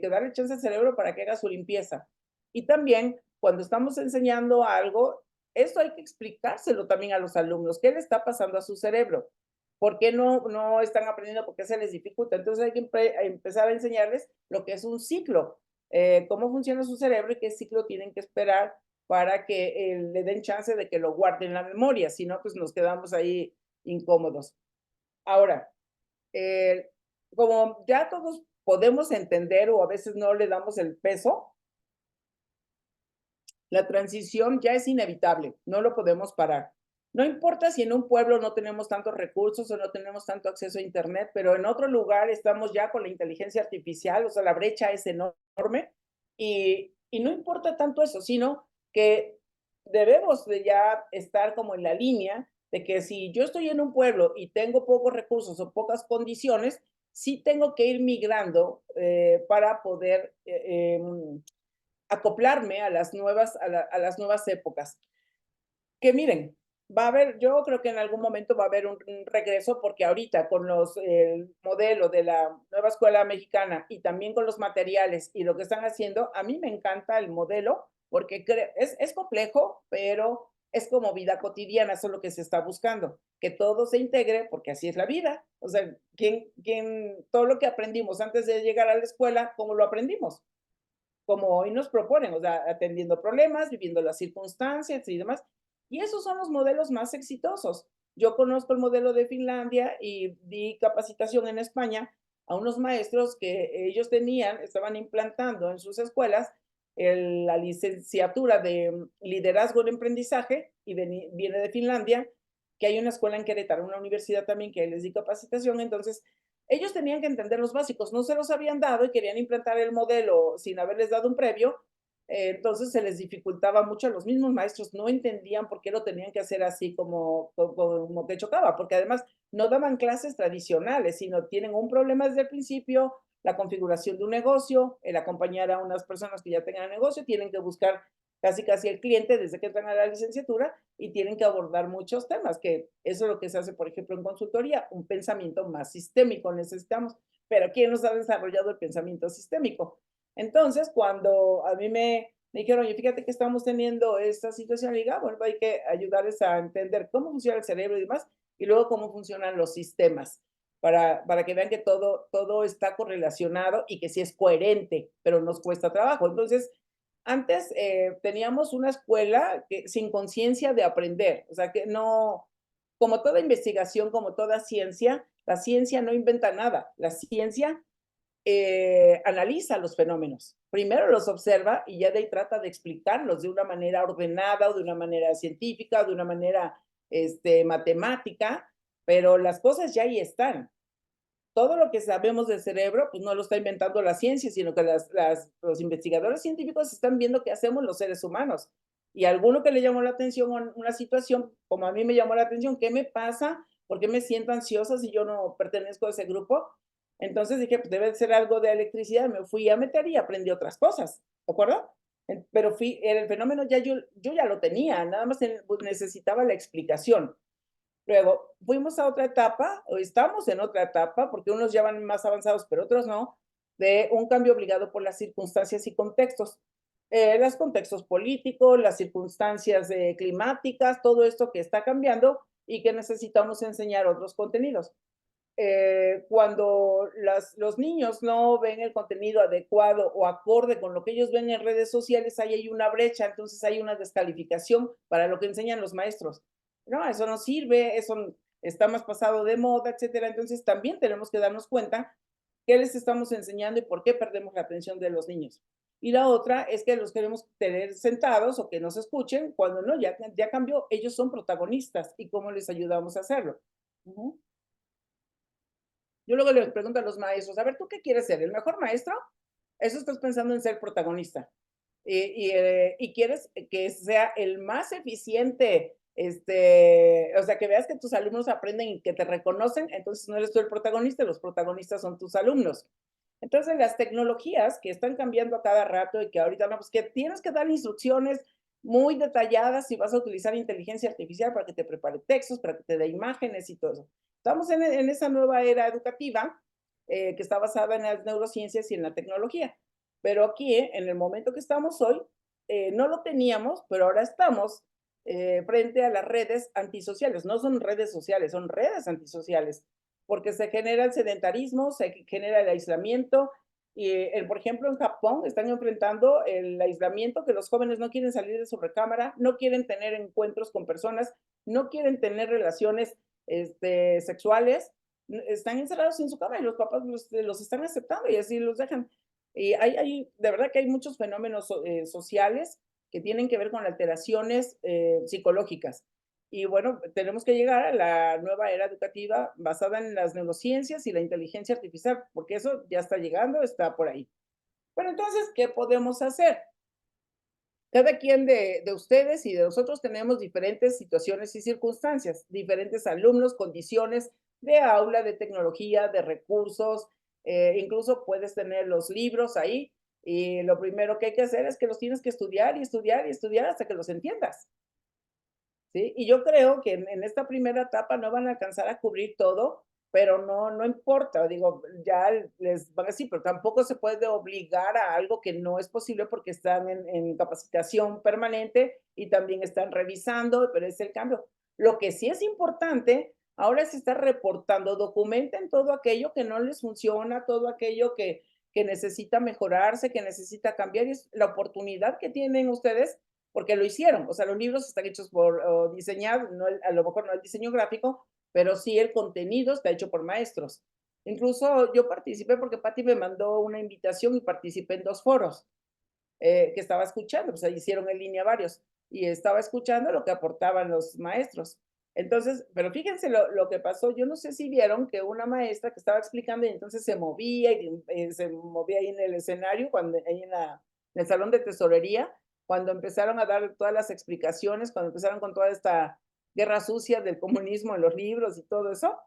[SPEAKER 2] darle chance al cerebro para que haga su limpieza. Y también, cuando estamos enseñando algo, esto hay que explicárselo también a los alumnos. ¿Qué le está pasando a su cerebro? ¿Por qué no están aprendiendo? ¿Por qué se les dificulta? Entonces hay que empezar a enseñarles lo que es un ciclo, cómo funciona su cerebro y qué ciclo tienen que esperar para que le den chance de que lo guarden en la memoria. Si no, pues nos quedamos ahí incómodos. Ahora, eh, como ya todos podemos entender o a veces no le damos el peso, la transición ya es inevitable, no lo podemos parar. No importa si en un pueblo no tenemos tantos recursos o no tenemos tanto acceso a Internet, pero en otro lugar estamos ya con la inteligencia artificial, o sea, la brecha es enorme y no importa tanto eso, sino que debemos de ya estar como en la línea de que si yo estoy en un pueblo y tengo pocos recursos o pocas condiciones, sí tengo que ir migrando para poder acoplarme a las nuevas épocas. Que miren, va a haber, yo creo que en algún momento va a haber un regreso, porque ahorita con el modelo de la nueva escuela mexicana y también con los materiales y lo que están haciendo, a mí me encanta el modelo porque es complejo, pero es como vida cotidiana, eso es lo que se está buscando, que todo se integre, porque así es la vida. O sea, todo lo que aprendimos antes de llegar a la escuela, ¿cómo lo aprendimos? Como hoy nos proponen, o sea, atendiendo problemas, viviendo las circunstancias y demás. Y esos son los modelos más exitosos. Yo conozco el modelo de Finlandia y di capacitación en España a unos maestros que ellos estaban implantando en sus escuelas la licenciatura de liderazgo en emprendizaje y viene de Finlandia, que hay una escuela en Querétaro, una universidad también que les di capacitación. Entonces, ellos tenían que entender los básicos, no se los habían dado y querían implantar el modelo sin haberles dado un previo, Entonces se les dificultaba mucho, a los mismos maestros no entendían por qué lo tenían que hacer así como que chocaba, porque además no daban clases tradicionales, sino tienen un problema desde el principio, la configuración de un negocio, el acompañar a unas personas que ya tengan negocio, tienen que buscar casi casi el cliente desde que entran a la licenciatura y tienen que abordar muchos temas, que eso es lo que se hace, por ejemplo, en consultoría, un pensamiento más sistémico necesitamos, pero ¿quién nos ha desarrollado el pensamiento sistémico? Entonces, cuando a mí me dijeron, oye, fíjate que estamos teniendo esta situación, le digo, bueno, hay que ayudarles a entender cómo funciona el cerebro y demás, y luego cómo funcionan los sistemas, para que vean que todo está correlacionado y que sí es coherente, pero nos cuesta trabajo. Entonces, antes teníamos una escuela que, sin conciencia de aprender, o sea, que no, como toda investigación, como toda ciencia, la ciencia no inventa nada, la ciencia analiza los fenómenos. Primero los observa y ya de ahí trata de explicarlos de una manera ordenada o de una manera científica o de una manera matemática, pero las cosas ya ahí están. Todo lo que sabemos del cerebro, pues no lo está inventando la ciencia, sino que los investigadores científicos están viendo qué hacemos los seres humanos. Y a alguno que le llamó la atención una situación, como a mí me llamó la atención, ¿qué me pasa? ¿Por qué me siento ansiosa si yo no pertenezco a ese grupo? Entonces dije, pues debe ser algo de electricidad. Me fui a meter y aprendí otras cosas, ¿de acuerdo? Pero el fenómeno ya yo ya lo tenía, nada más pues, necesitaba la explicación. Luego fuimos a otra etapa, o estamos en otra etapa, porque unos ya van más avanzados, pero otros no, de un cambio obligado por las circunstancias y contextos. Los contextos políticos, las circunstancias climáticas, todo esto que está cambiando y que necesitamos enseñar otros contenidos. Cuando los niños no ven el contenido adecuado o acorde con lo que ellos ven en redes sociales, ahí hay una brecha, entonces hay una descalificación para lo que enseñan los maestros. No, eso no sirve, eso está más pasado de moda, etcétera. Entonces también tenemos que darnos cuenta qué les estamos enseñando y por qué perdemos la atención de los niños. Y la otra es que los queremos tener sentados o que nos escuchen, cuando no, ya cambió, ellos son protagonistas y cómo les ayudamos a hacerlo. Ujú. Yo luego les pregunto a los maestros, a ver, ¿tú qué quieres ser? ¿El mejor maestro? Eso estás pensando en ser protagonista. Y quieres que sea el más eficiente, o sea, que veas que tus alumnos aprenden y que te reconocen, entonces no eres tú el protagonista, los protagonistas son tus alumnos. Entonces, las tecnologías que están cambiando a cada rato y que ahorita no, pues que tienes que dar instrucciones muy detalladas si vas a utilizar inteligencia artificial para que te prepare textos, para que te dé imágenes y todo eso. Estamos en esa nueva era educativa que está basada en las neurociencias y en la tecnología. Pero aquí, en el momento que estamos hoy, no lo teníamos, pero ahora estamos frente a las redes antisociales. No son redes sociales, son redes antisociales, porque se genera el sedentarismo, se genera el aislamiento. Y, por ejemplo, en Japón están enfrentando el aislamiento, que los jóvenes no quieren salir de su recámara, no quieren tener encuentros con personas, no quieren tener relaciones sexuales, están encerrados en su cama y los papás los están aceptando y así los dejan. Y de verdad que hay muchos fenómenos sociales que tienen que ver con alteraciones psicológicas. Y bueno, tenemos que llegar a la nueva era educativa basada en las neurociencias y la inteligencia artificial, porque eso ya está llegando, está por ahí. Bueno, entonces, ¿qué podemos hacer? Cada quien de ustedes y de nosotros tenemos diferentes situaciones y circunstancias, diferentes alumnos, condiciones de aula, de tecnología, de recursos, incluso puedes tener los libros ahí y lo primero que hay que hacer es que los tienes que estudiar y estudiar y estudiar hasta que los entiendas. ¿Sí? Y yo creo que en esta primera etapa no van a alcanzar a cubrir todo, pero no importa, digo, ya les van a decir, pero tampoco se puede obligar a algo que no es posible porque están en capacitación permanente y también están revisando, pero es el cambio. Lo que sí es importante ahora es estar reportando, documenten todo aquello que no les funciona, todo aquello que necesita mejorarse, que necesita cambiar, y es la oportunidad que tienen ustedes porque lo hicieron. O sea, los libros están hechos por diseñados, no a lo mejor no el diseño gráfico, pero sí el contenido está hecho por maestros. Incluso yo participé porque Patti me mandó una invitación y participé en 2 foros que estaba escuchando, pues ahí hicieron en línea varios, y estaba escuchando lo que aportaban los maestros. Entonces, pero fíjense lo que pasó, yo no sé si vieron que una maestra que estaba explicando y entonces se movía y se movía ahí en el escenario, ahí en el salón de tesorería, cuando empezaron a dar todas las explicaciones, cuando empezaron con toda esta guerra sucia del comunismo en los libros y todo eso,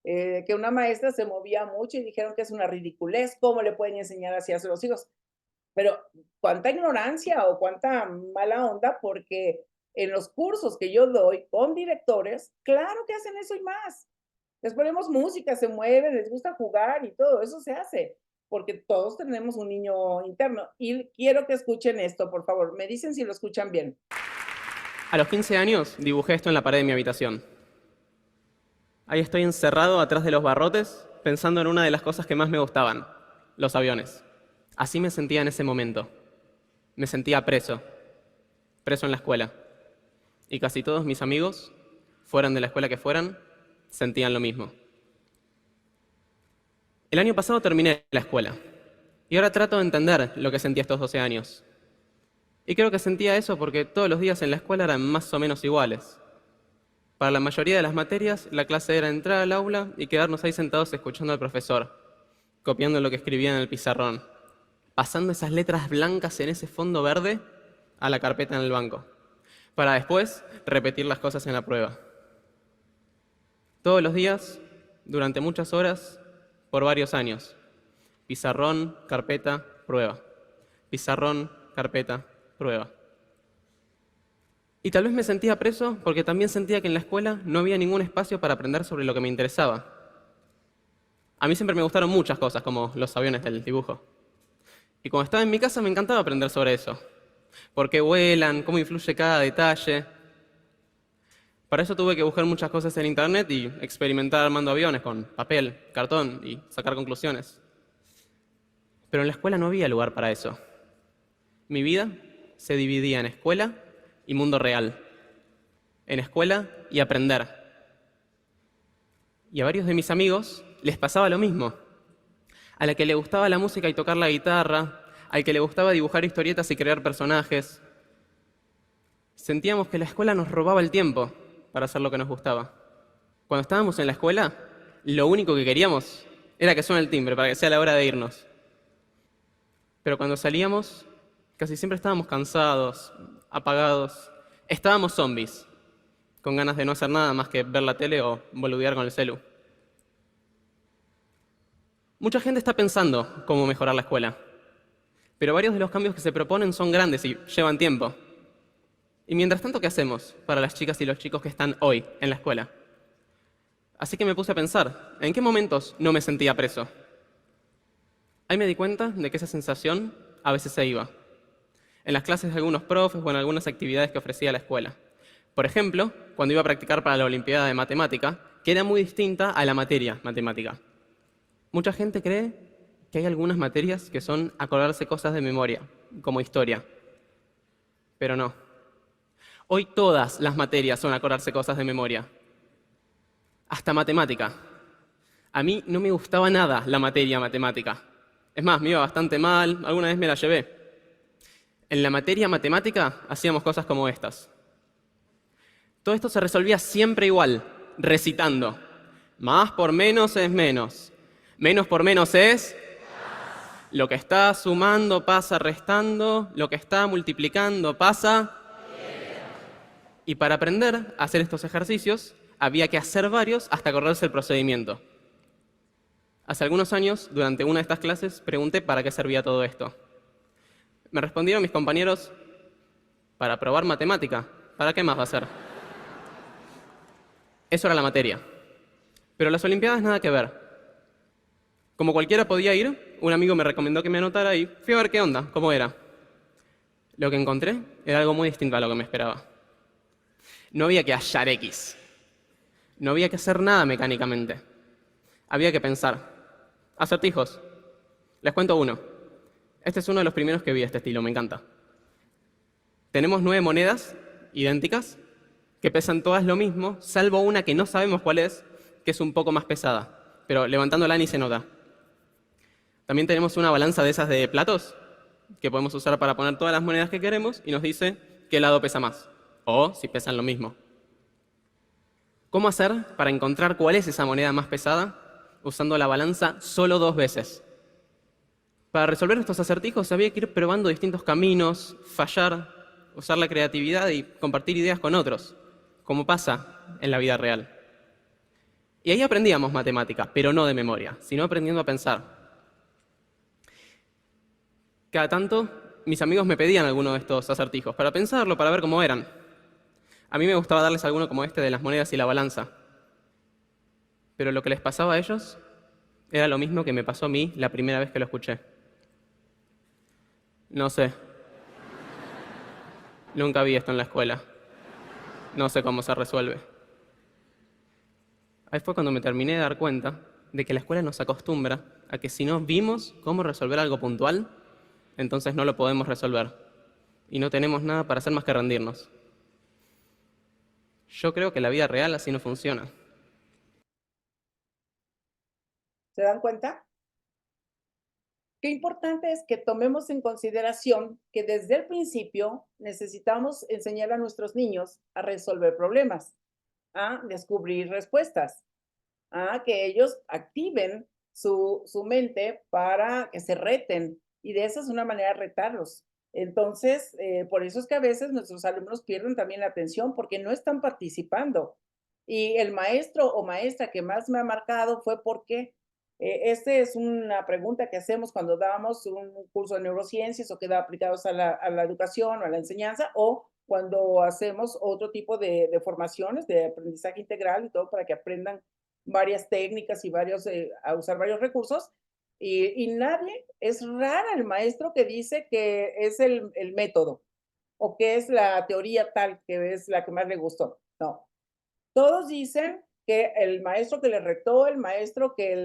[SPEAKER 2] que una maestra se movía mucho y dijeron que es una ridiculez, ¿cómo le pueden enseñar así a sus hijos? Pero cuánta ignorancia o cuánta mala onda, porque en los cursos que yo doy con directores, claro que hacen eso y más. Les ponemos música, se mueven, les gusta jugar y todo eso se hace, porque todos tenemos un niño interno. Y quiero que escuchen esto, por favor. Me dicen si lo escuchan bien.
[SPEAKER 3] A los 15 años dibujé esto en la pared de mi habitación. Ahí estoy encerrado atrás de los barrotes, pensando en una de las cosas que más me gustaban, los aviones. Así me sentía en ese momento. Me sentía preso, preso en la escuela. Y casi todos mis amigos, fueran de la escuela que fueran, sentían lo mismo. El año pasado terminé la escuela y ahora trato de entender lo que sentí estos 12 años. Y creo que sentía eso porque todos los días en la escuela eran más o menos iguales. Para la mayoría de las materias, la clase era entrar al aula y quedarnos ahí sentados escuchando al profesor, copiando lo que escribía en el pizarrón, pasando esas letras blancas en ese fondo verde a la carpeta en el banco, para después repetir las cosas en la prueba. Todos los días, durante muchas horas, por varios años. Pizarrón, carpeta, prueba. Pizarrón, carpeta, prueba. Y tal vez me sentía preso porque también sentía que en la escuela no había ningún espacio para aprender sobre lo que me interesaba. A mí siempre me gustaron muchas cosas, como los aviones del dibujo. Y cuando estaba en mi casa me encantaba aprender sobre eso. Por qué vuelan, cómo influye cada detalle. Para eso tuve que buscar muchas cosas en internet y experimentar armando aviones con papel, cartón y sacar conclusiones. Pero en la escuela no había lugar para eso. Mi vida se dividía en escuela y mundo real. En escuela y aprender. Y a varios de mis amigos les pasaba lo mismo. A la que le gustaba la música y tocar la guitarra, al que le gustaba dibujar historietas y crear personajes. Sentíamos que la escuela nos robaba el tiempo para hacer lo que nos gustaba. Cuando estábamos en la escuela, lo único que queríamos era que suene el timbre para que sea la hora de irnos. Pero cuando salíamos, casi siempre estábamos cansados, apagados. Estábamos zombies, con ganas de no hacer nada más que ver la tele o boludear con el celu. Mucha gente está pensando cómo mejorar la escuela, pero varios de los cambios que se proponen son grandes y llevan tiempo. Y mientras tanto, ¿qué hacemos para las chicas y los chicos que están hoy en la escuela? Así que me puse a pensar, ¿en qué momentos no me sentía preso? Ahí me di cuenta de que esa sensación a veces se iba. En las clases de algunos profes o en algunas actividades que ofrecía la escuela. Por ejemplo, cuando iba a practicar para la Olimpiada de Matemática, que era muy distinta a la materia matemática. Mucha gente cree que hay algunas materias que son acordarse cosas de memoria, como historia. Pero no. Hoy todas las materias son acordarse cosas de memoria. Hasta matemática. A mí no me gustaba nada la materia matemática. Es más, me iba bastante mal, alguna vez me la llevé. En la materia matemática hacíamos cosas como estas. Todo esto se resolvía siempre igual, recitando. Más por menos es menos. Menos por menos es... Lo que está sumando pasa restando, lo que está multiplicando pasa... Y para aprender a hacer estos ejercicios, había que hacer varios hasta acordarse el procedimiento. Hace algunos años, durante una de estas clases, pregunté para qué servía todo esto. Me respondieron mis compañeros, para probar matemática. ¿Para qué más va a ser? Eso era la materia. Pero las Olimpiadas nada que ver. Como cualquiera podía ir, un amigo me recomendó que me anotara y fui a ver qué onda, cómo era. Lo que encontré era algo muy distinto a lo que me esperaba. No había que hallar X. No había que hacer nada mecánicamente. Había que pensar. Acertijos. Les cuento uno. Este es uno de los primeros que vi de este estilo, me encanta. Tenemos 9 monedas idénticas que pesan todas lo mismo, salvo una que no sabemos cuál es, que es un poco más pesada, pero levantándola ni se nota. También tenemos una balanza de esas de platos que podemos usar para poner todas las monedas que queremos y nos dice qué lado pesa más, o si pesan lo mismo. ¿Cómo hacer para encontrar cuál es esa moneda más pesada usando la balanza solo 2 veces? Para resolver estos acertijos había que ir probando distintos caminos, fallar, usar la creatividad y compartir ideas con otros, como pasa en la vida real. Y ahí aprendíamos matemática, pero no de memoria, sino aprendiendo a pensar. Cada tanto, mis amigos me pedían alguno de estos acertijos para pensarlo, para ver cómo eran. A mí me gustaba darles alguno como este de las monedas y la balanza. Pero lo que les pasaba a ellos era lo mismo que me pasó a mí la primera vez que lo escuché. No sé. Nunca vi esto en la escuela. No sé cómo se resuelve. Ahí fue cuando me terminé de dar cuenta de que la escuela nos acostumbra a que si no vimos cómo resolver algo puntual, entonces no lo podemos resolver. Y no tenemos nada para hacer más que rendirnos. Yo creo que la vida real así no funciona.
[SPEAKER 2] ¿Se dan cuenta? Qué importante es que tomemos en consideración que desde el principio necesitamos enseñar a nuestros niños a resolver problemas, a descubrir respuestas, a que ellos activen su mente para que se reten. Y de esa es una manera de retarlos. Entonces, por eso es que a veces nuestros alumnos pierden también la atención porque no están participando. Y el maestro o maestra que más me ha marcado fue porque esta es una pregunta que hacemos cuando damos un curso de neurociencias o que da aplicados a la educación o a la enseñanza, o cuando hacemos otro tipo de formaciones de aprendizaje integral y todo para que aprendan varias técnicas y a usar varios recursos. Y nadie, es rara el maestro que dice que es el método o que es la teoría tal, que es la que más le gustó. No, todos dicen que el maestro que les retó, el maestro que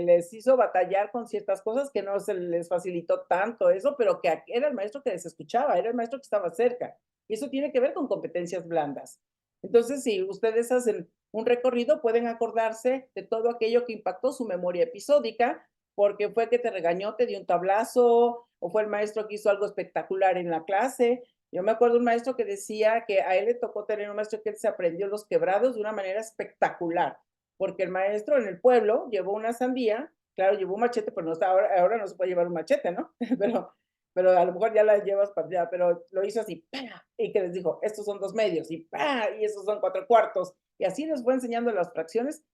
[SPEAKER 2] les hizo batallar con ciertas cosas, que no se les facilitó tanto eso, pero que era el maestro que les escuchaba, era el maestro que estaba cerca. Y eso tiene que ver con competencias blandas. Entonces, si ustedes hacen un recorrido, pueden acordarse de todo aquello que impactó su memoria episódica, porque fue que te regañó, te dio un tablazo, o fue el maestro que hizo algo espectacular en la clase. Yo me acuerdo de un maestro que decía que a él le tocó tener un maestro que él se aprendió los quebrados de una manera espectacular, porque el maestro en el pueblo llevó una sandía, claro, llevó un machete, pero no está, ahora no se puede llevar un machete, ¿no? pero a lo mejor ya la llevas para allá, pero lo hizo así, ¡pah! Y que les dijo, estos son 2 medios, y ¡pah! Y estos son 4 cuartos, y así les fue enseñando las fracciones.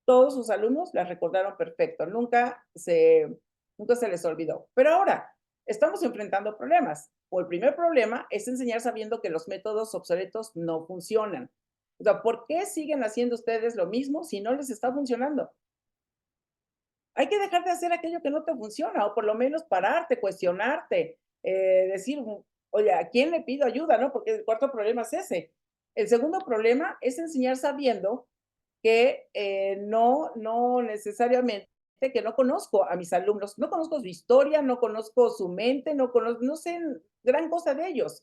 [SPEAKER 2] Todos sus alumnos las recordaron perfecto, nunca se les olvidó. Pero ahora, estamos enfrentando problemas. O el primer problema es enseñar sabiendo que los métodos obsoletos no funcionan. O sea, ¿por qué siguen haciendo ustedes lo mismo si no les está funcionando? Hay que dejar de hacer aquello que no te funciona, o por lo menos pararte, cuestionarte, decir, oye, ¿a quién le pido ayuda? ¿No? Porque el cuarto problema es ese. El segundo problema es enseñar sabiendo que no necesariamente, que no conozco a mis alumnos, no conozco su historia, no conozco su mente, no sé gran cosa de ellos.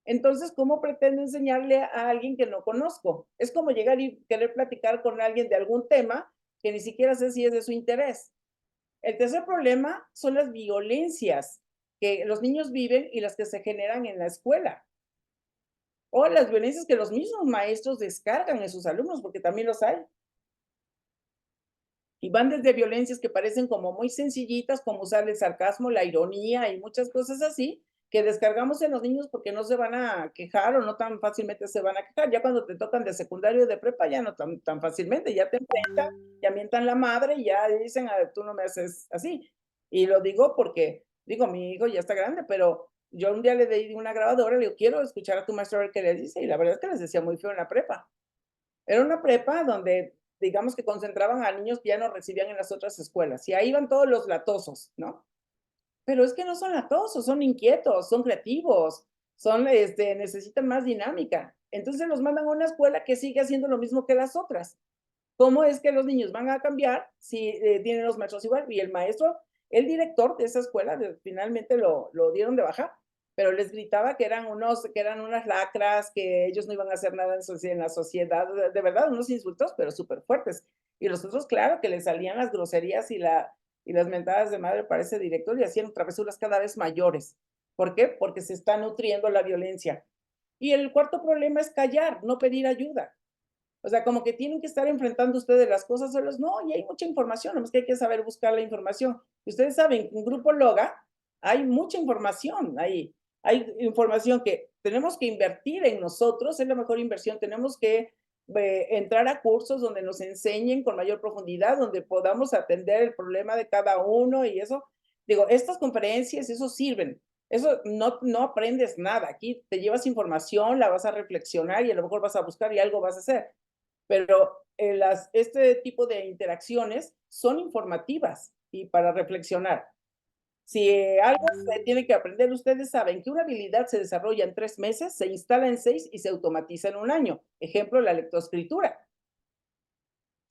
[SPEAKER 2] Entonces, ¿cómo pretendo enseñarle a alguien que no conozco? Es como llegar y querer platicar con alguien de algún tema que ni siquiera sé si es de su interés. El tercer problema son las violencias que los niños viven y las que se generan en la escuela. O las violencias que los mismos maestros descargan en sus alumnos, porque también los hay. Y van desde violencias que parecen como muy sencillitas, como usar el sarcasmo, la ironía y muchas cosas así, que descargamos en los niños porque no se van a quejar o no tan fácilmente se van a quejar. Ya cuando te tocan de secundario o de prepa, ya no tan fácilmente, ya te enfrentan, ya mientan la madre y ya dicen, tú no me haces así. Y lo digo porque, digo, mi hijo ya está grande, pero yo un día le di una grabadora, le digo, quiero escuchar a tu maestro a ver qué le dice, y la verdad es que les decía muy feo en la prepa. Era una prepa donde, digamos que concentraban a niños que ya no recibían en las otras escuelas, y ahí iban todos los latosos, ¿no? Pero es que no son latosos, son inquietos, son creativos, necesitan más dinámica. Entonces los mandan a una escuela que sigue haciendo lo mismo que las otras. ¿Cómo es que los niños van a cambiar si tienen los maestros igual? Y el maestro, el director de esa escuela, finalmente lo dieron de baja, pero les gritaba que eran unas lacras, que ellos no iban a hacer nada en la sociedad, de verdad, unos insultos, pero súper fuertes. Y los otros, claro, que les salían las groserías y las mentadas de madre para ese director y hacían travesuras cada vez mayores. ¿Por qué? Porque se está nutriendo la violencia. Y el cuarto problema es callar, no pedir ayuda. O sea, como que tienen que estar enfrentando ustedes las cosas solos. No, y hay mucha información, nomás que hay que saber buscar la información. Ustedes saben que en Grupo Loga hay mucha información ahí. Hay información que tenemos que invertir en nosotros, es la mejor inversión. Tenemos que entrar a cursos donde nos enseñen con mayor profundidad, donde podamos atender el problema de cada uno y eso. Digo, estas conferencias, eso sirven. Eso no aprendes nada. Aquí te llevas información, la vas a reflexionar y a lo mejor vas a buscar y algo vas a hacer. Pero este tipo de interacciones son informativas y para reflexionar. Si algo se tiene que aprender, ustedes saben que una habilidad se desarrolla en 3 meses, se instala en 6 y se automatiza en 1 año. Ejemplo, la lectoescritura.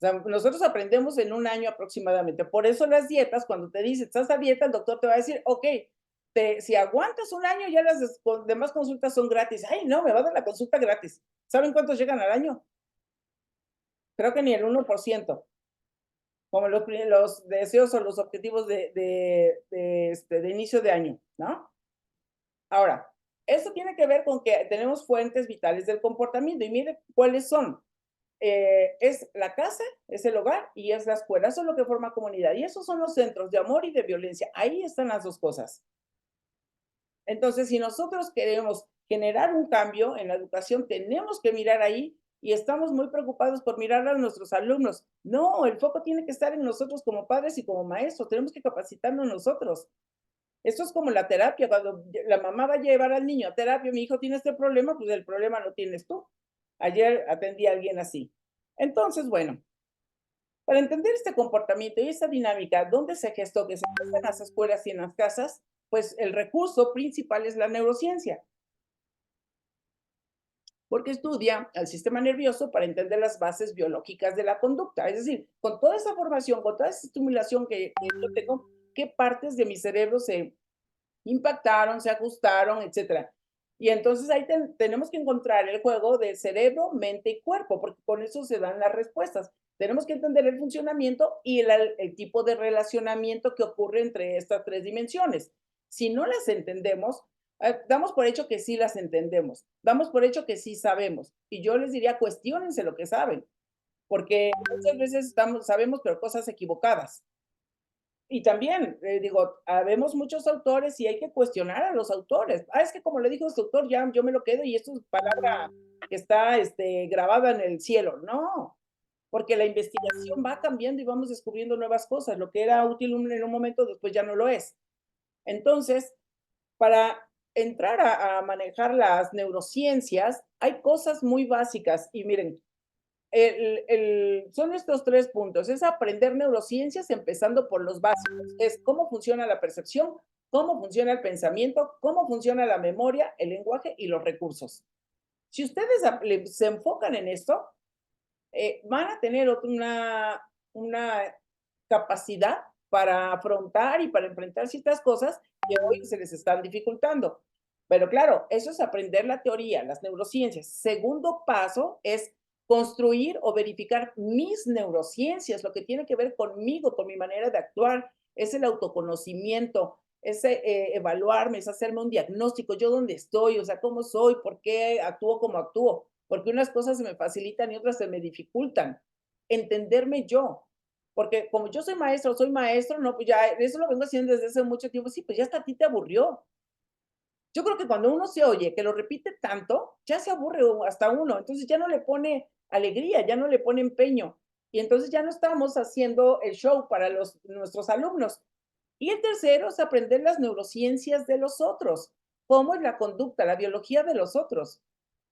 [SPEAKER 2] O sea, nosotros aprendemos en 1 año aproximadamente. Por eso las dietas, cuando te dice, estás a dieta, el doctor te va a decir, ok, si aguantas 1 año, ya las demás consultas son gratis. Ay, no, me va a dar la consulta gratis. ¿Saben cuántos llegan al año? Creo que ni el 1%, como los deseos o los objetivos de inicio de año, ¿no? Ahora, eso tiene que ver con que tenemos fuentes vitales del comportamiento y mire cuáles son. Es la casa, es el hogar y es la escuela. Eso es lo que forma comunidad. Y esos son los centros de amor y de violencia. Ahí están las dos cosas. Entonces, si nosotros queremos generar un cambio en la educación, tenemos que mirar ahí y estamos muy preocupados por mirar a nuestros alumnos. No, el foco tiene que estar en nosotros como padres y como maestros. Tenemos que capacitarnos nosotros. Esto es como la terapia. Cuando la mamá va a llevar al niño a terapia, mi hijo tiene este problema, pues el problema lo tienes tú. Ayer atendí a alguien así. Entonces, bueno, para entender este comportamiento y esta dinámica, ¿dónde se gestó? Que se gesta en las escuelas y en las casas, pues el recurso principal es la neurociencia, porque estudia al sistema nervioso para entender las bases biológicas de la conducta. Es decir, con toda esa formación, con toda esa estimulación que yo tengo, ¿qué partes de mi cerebro se impactaron, se ajustaron, etcétera? Y entonces ahí tenemos que encontrar el juego de cerebro, mente y cuerpo, porque con eso se dan las respuestas. Tenemos que entender el funcionamiento y el tipo de relacionamiento que ocurre entre estas 3 dimensiones. Si no las entendemos, damos por hecho que sí las entendemos, damos por hecho que sí sabemos. Y yo les diría, cuestiónense lo que saben, porque muchas veces sabemos, pero cosas equivocadas. Y también, digo, habemos muchos autores y hay que cuestionar a los autores. Es que como le dijo este autor, ya yo me lo quedo y esto es palabra que está grabada en el cielo. No, porque la investigación va cambiando y vamos descubriendo nuevas cosas. Lo que era útil en un momento, después ya no lo es. Entonces, para entrar a manejar las neurociencias, hay cosas muy básicas. Y miren, son estos 3 puntos. Es aprender neurociencias empezando por los básicos. Es cómo funciona la percepción, cómo funciona el pensamiento, cómo funciona la memoria, el lenguaje y los recursos. Si ustedes se enfocan en esto, van a tener una capacidad para afrontar y para enfrentar ciertas cosas que hoy se les están dificultando. Pero claro, eso es aprender la teoría, las neurociencias. Segundo paso es construir o verificar mis neurociencias, lo que tiene que ver conmigo, con mi manera de actuar, es el autoconocimiento, es evaluarme, es hacerme un diagnóstico, yo dónde estoy, o sea, cómo soy, por qué actúo como actúo, porque unas cosas se me facilitan y otras se me dificultan. Entenderme yo, porque como yo soy maestro, no, pues ya eso lo vengo haciendo desde hace mucho tiempo, sí, pues ya hasta a ti te aburrió. Yo creo que cuando uno se oye que lo repite tanto, ya se aburre hasta uno, entonces ya no le pone alegría, ya no le pone empeño, y entonces ya no estamos haciendo el show para nuestros alumnos. Y el tercero es aprender las neurociencias de los otros, cómo es la conducta, la biología de los otros.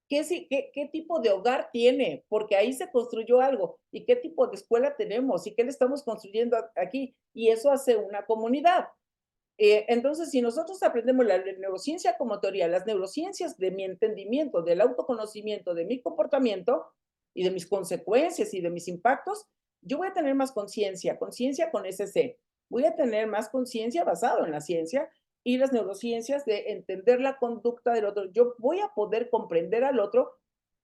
[SPEAKER 2] ¿Qué tipo de hogar tiene? Porque ahí se construyó algo. ¿Y qué tipo de escuela tenemos? ¿Y qué le estamos construyendo aquí? Y eso hace una comunidad. Entonces, si nosotros aprendemos la neurociencia como teoría, las neurociencias de mi entendimiento, del autoconocimiento, de mi comportamiento y de mis consecuencias y de mis impactos, yo voy a tener más conciencia, conciencia con SC. Voy a tener más conciencia basado en la ciencia y las neurociencias de entender la conducta del otro. Yo voy a poder comprender al otro,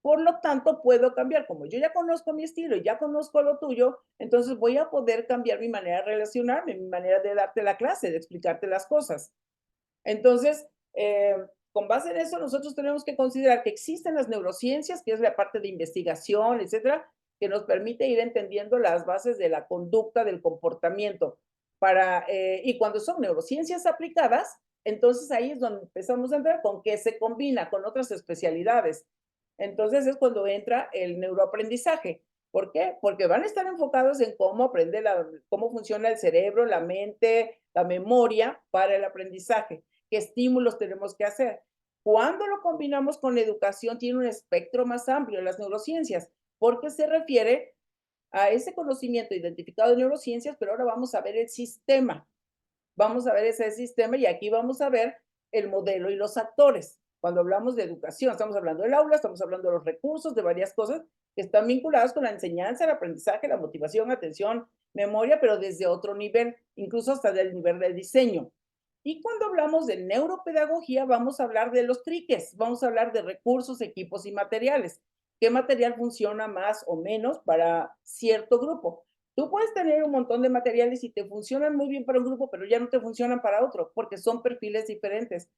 [SPEAKER 2] por lo tanto puedo cambiar. Como yo ya conozco mi estilo y ya conozco lo tuyo, entonces voy a poder cambiar mi manera de relacionarme, mi manera de darte la clase, de explicarte las cosas. Entonces, con base en eso, nosotros tenemos que considerar que existen las neurociencias, que es la parte de investigación, etcétera, que nos permite ir entendiendo las bases de la conducta, del comportamiento. Y cuando son neurociencias aplicadas, entonces ahí es donde empezamos a entrar con que se combina con otras especialidades. Entonces es cuando entra el neuroaprendizaje. ¿Por qué? Porque van a estar enfocados en cómo aprender, cómo funciona el cerebro, la mente, la memoria para el aprendizaje. ¿Qué estímulos tenemos que hacer? Cuando lo combinamos con la educación, tiene un espectro más amplio, las neurociencias, porque se refiere a ese conocimiento identificado de neurociencias, pero ahora vamos a ver el sistema. Vamos a ver ese sistema y aquí vamos a ver el modelo y los actores. Cuando hablamos de educación, estamos hablando del aula, estamos hablando de los recursos, de varias cosas que están vinculadas con la enseñanza, el aprendizaje, la motivación, atención, memoria, pero desde otro nivel, incluso hasta del nivel de diseño. Y cuando hablamos de neuropedagogía, vamos a hablar de los triques, vamos a hablar de recursos, equipos y materiales. ¿Qué material funciona más o menos para cierto grupo? Tú puedes tener un montón de materiales y te funcionan muy bien para un grupo, pero ya no te funcionan para otro, porque son perfiles diferentes.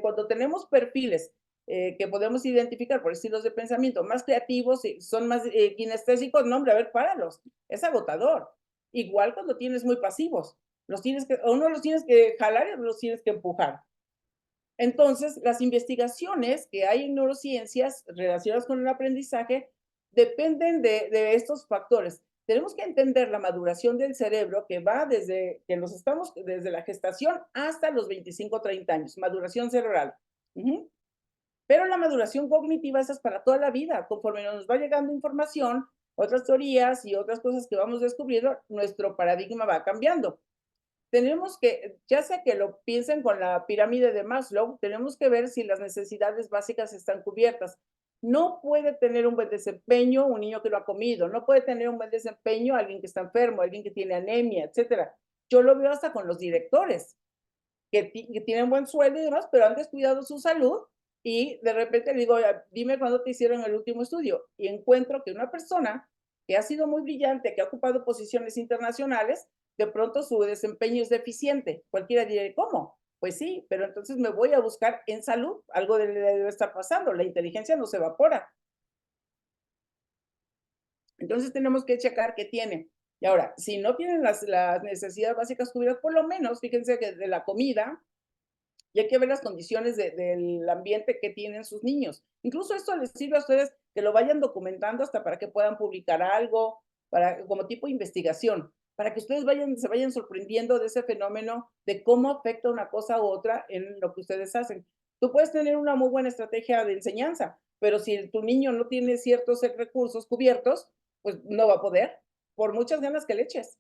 [SPEAKER 2] Cuando tenemos perfiles que podemos identificar por estilos de pensamiento más creativos, son más kinestésicos, no, hombre, a ver, páralos, es agotador. Igual cuando tienes muy pasivos, uno los tienes que jalar y otros los tienes que empujar. Entonces, las investigaciones que hay en neurociencias relacionadas con el aprendizaje dependen de estos factores. Tenemos que entender la maduración del cerebro que va desde la gestación hasta los 25, 30 años, maduración cerebral. Pero la maduración cognitiva esa es para toda la vida. Conforme nos va llegando información, otras teorías y otras cosas que vamos descubriendo, nuestro paradigma va cambiando. Tenemos que, ya sea que lo piensen con la pirámide de Maslow, tenemos que ver si las necesidades básicas están cubiertas. No puede tener un buen desempeño un niño que no ha comido, no puede tener un buen desempeño alguien que está enfermo, alguien que tiene anemia, etcétera. Yo lo veo hasta con los directores, que tienen buen sueldo y demás, pero han descuidado su salud y de repente le digo, dime cuándo te hicieron el último estudio. Y encuentro que una persona que ha sido muy brillante, que ha ocupado posiciones internacionales, de pronto su desempeño es deficiente. Cualquiera diría, ¿cómo? Pues sí, pero entonces me voy a buscar en salud, algo debe estar pasando, la inteligencia no se evapora. Entonces tenemos que checar qué tiene. Y ahora, si no tienen las necesidades básicas cubiertas, por lo menos, fíjense que de la comida, y hay que ver las condiciones del ambiente que tienen sus niños. Incluso esto les sirve a ustedes que lo vayan documentando hasta para que puedan publicar algo, como tipo de investigación, para que ustedes se vayan sorprendiendo de ese fenómeno, de cómo afecta una cosa u otra en lo que ustedes hacen. Tú puedes tener una muy buena estrategia de enseñanza, pero si tu niño no tiene ciertos recursos cubiertos, pues no va a poder, por muchas ganas que le eches.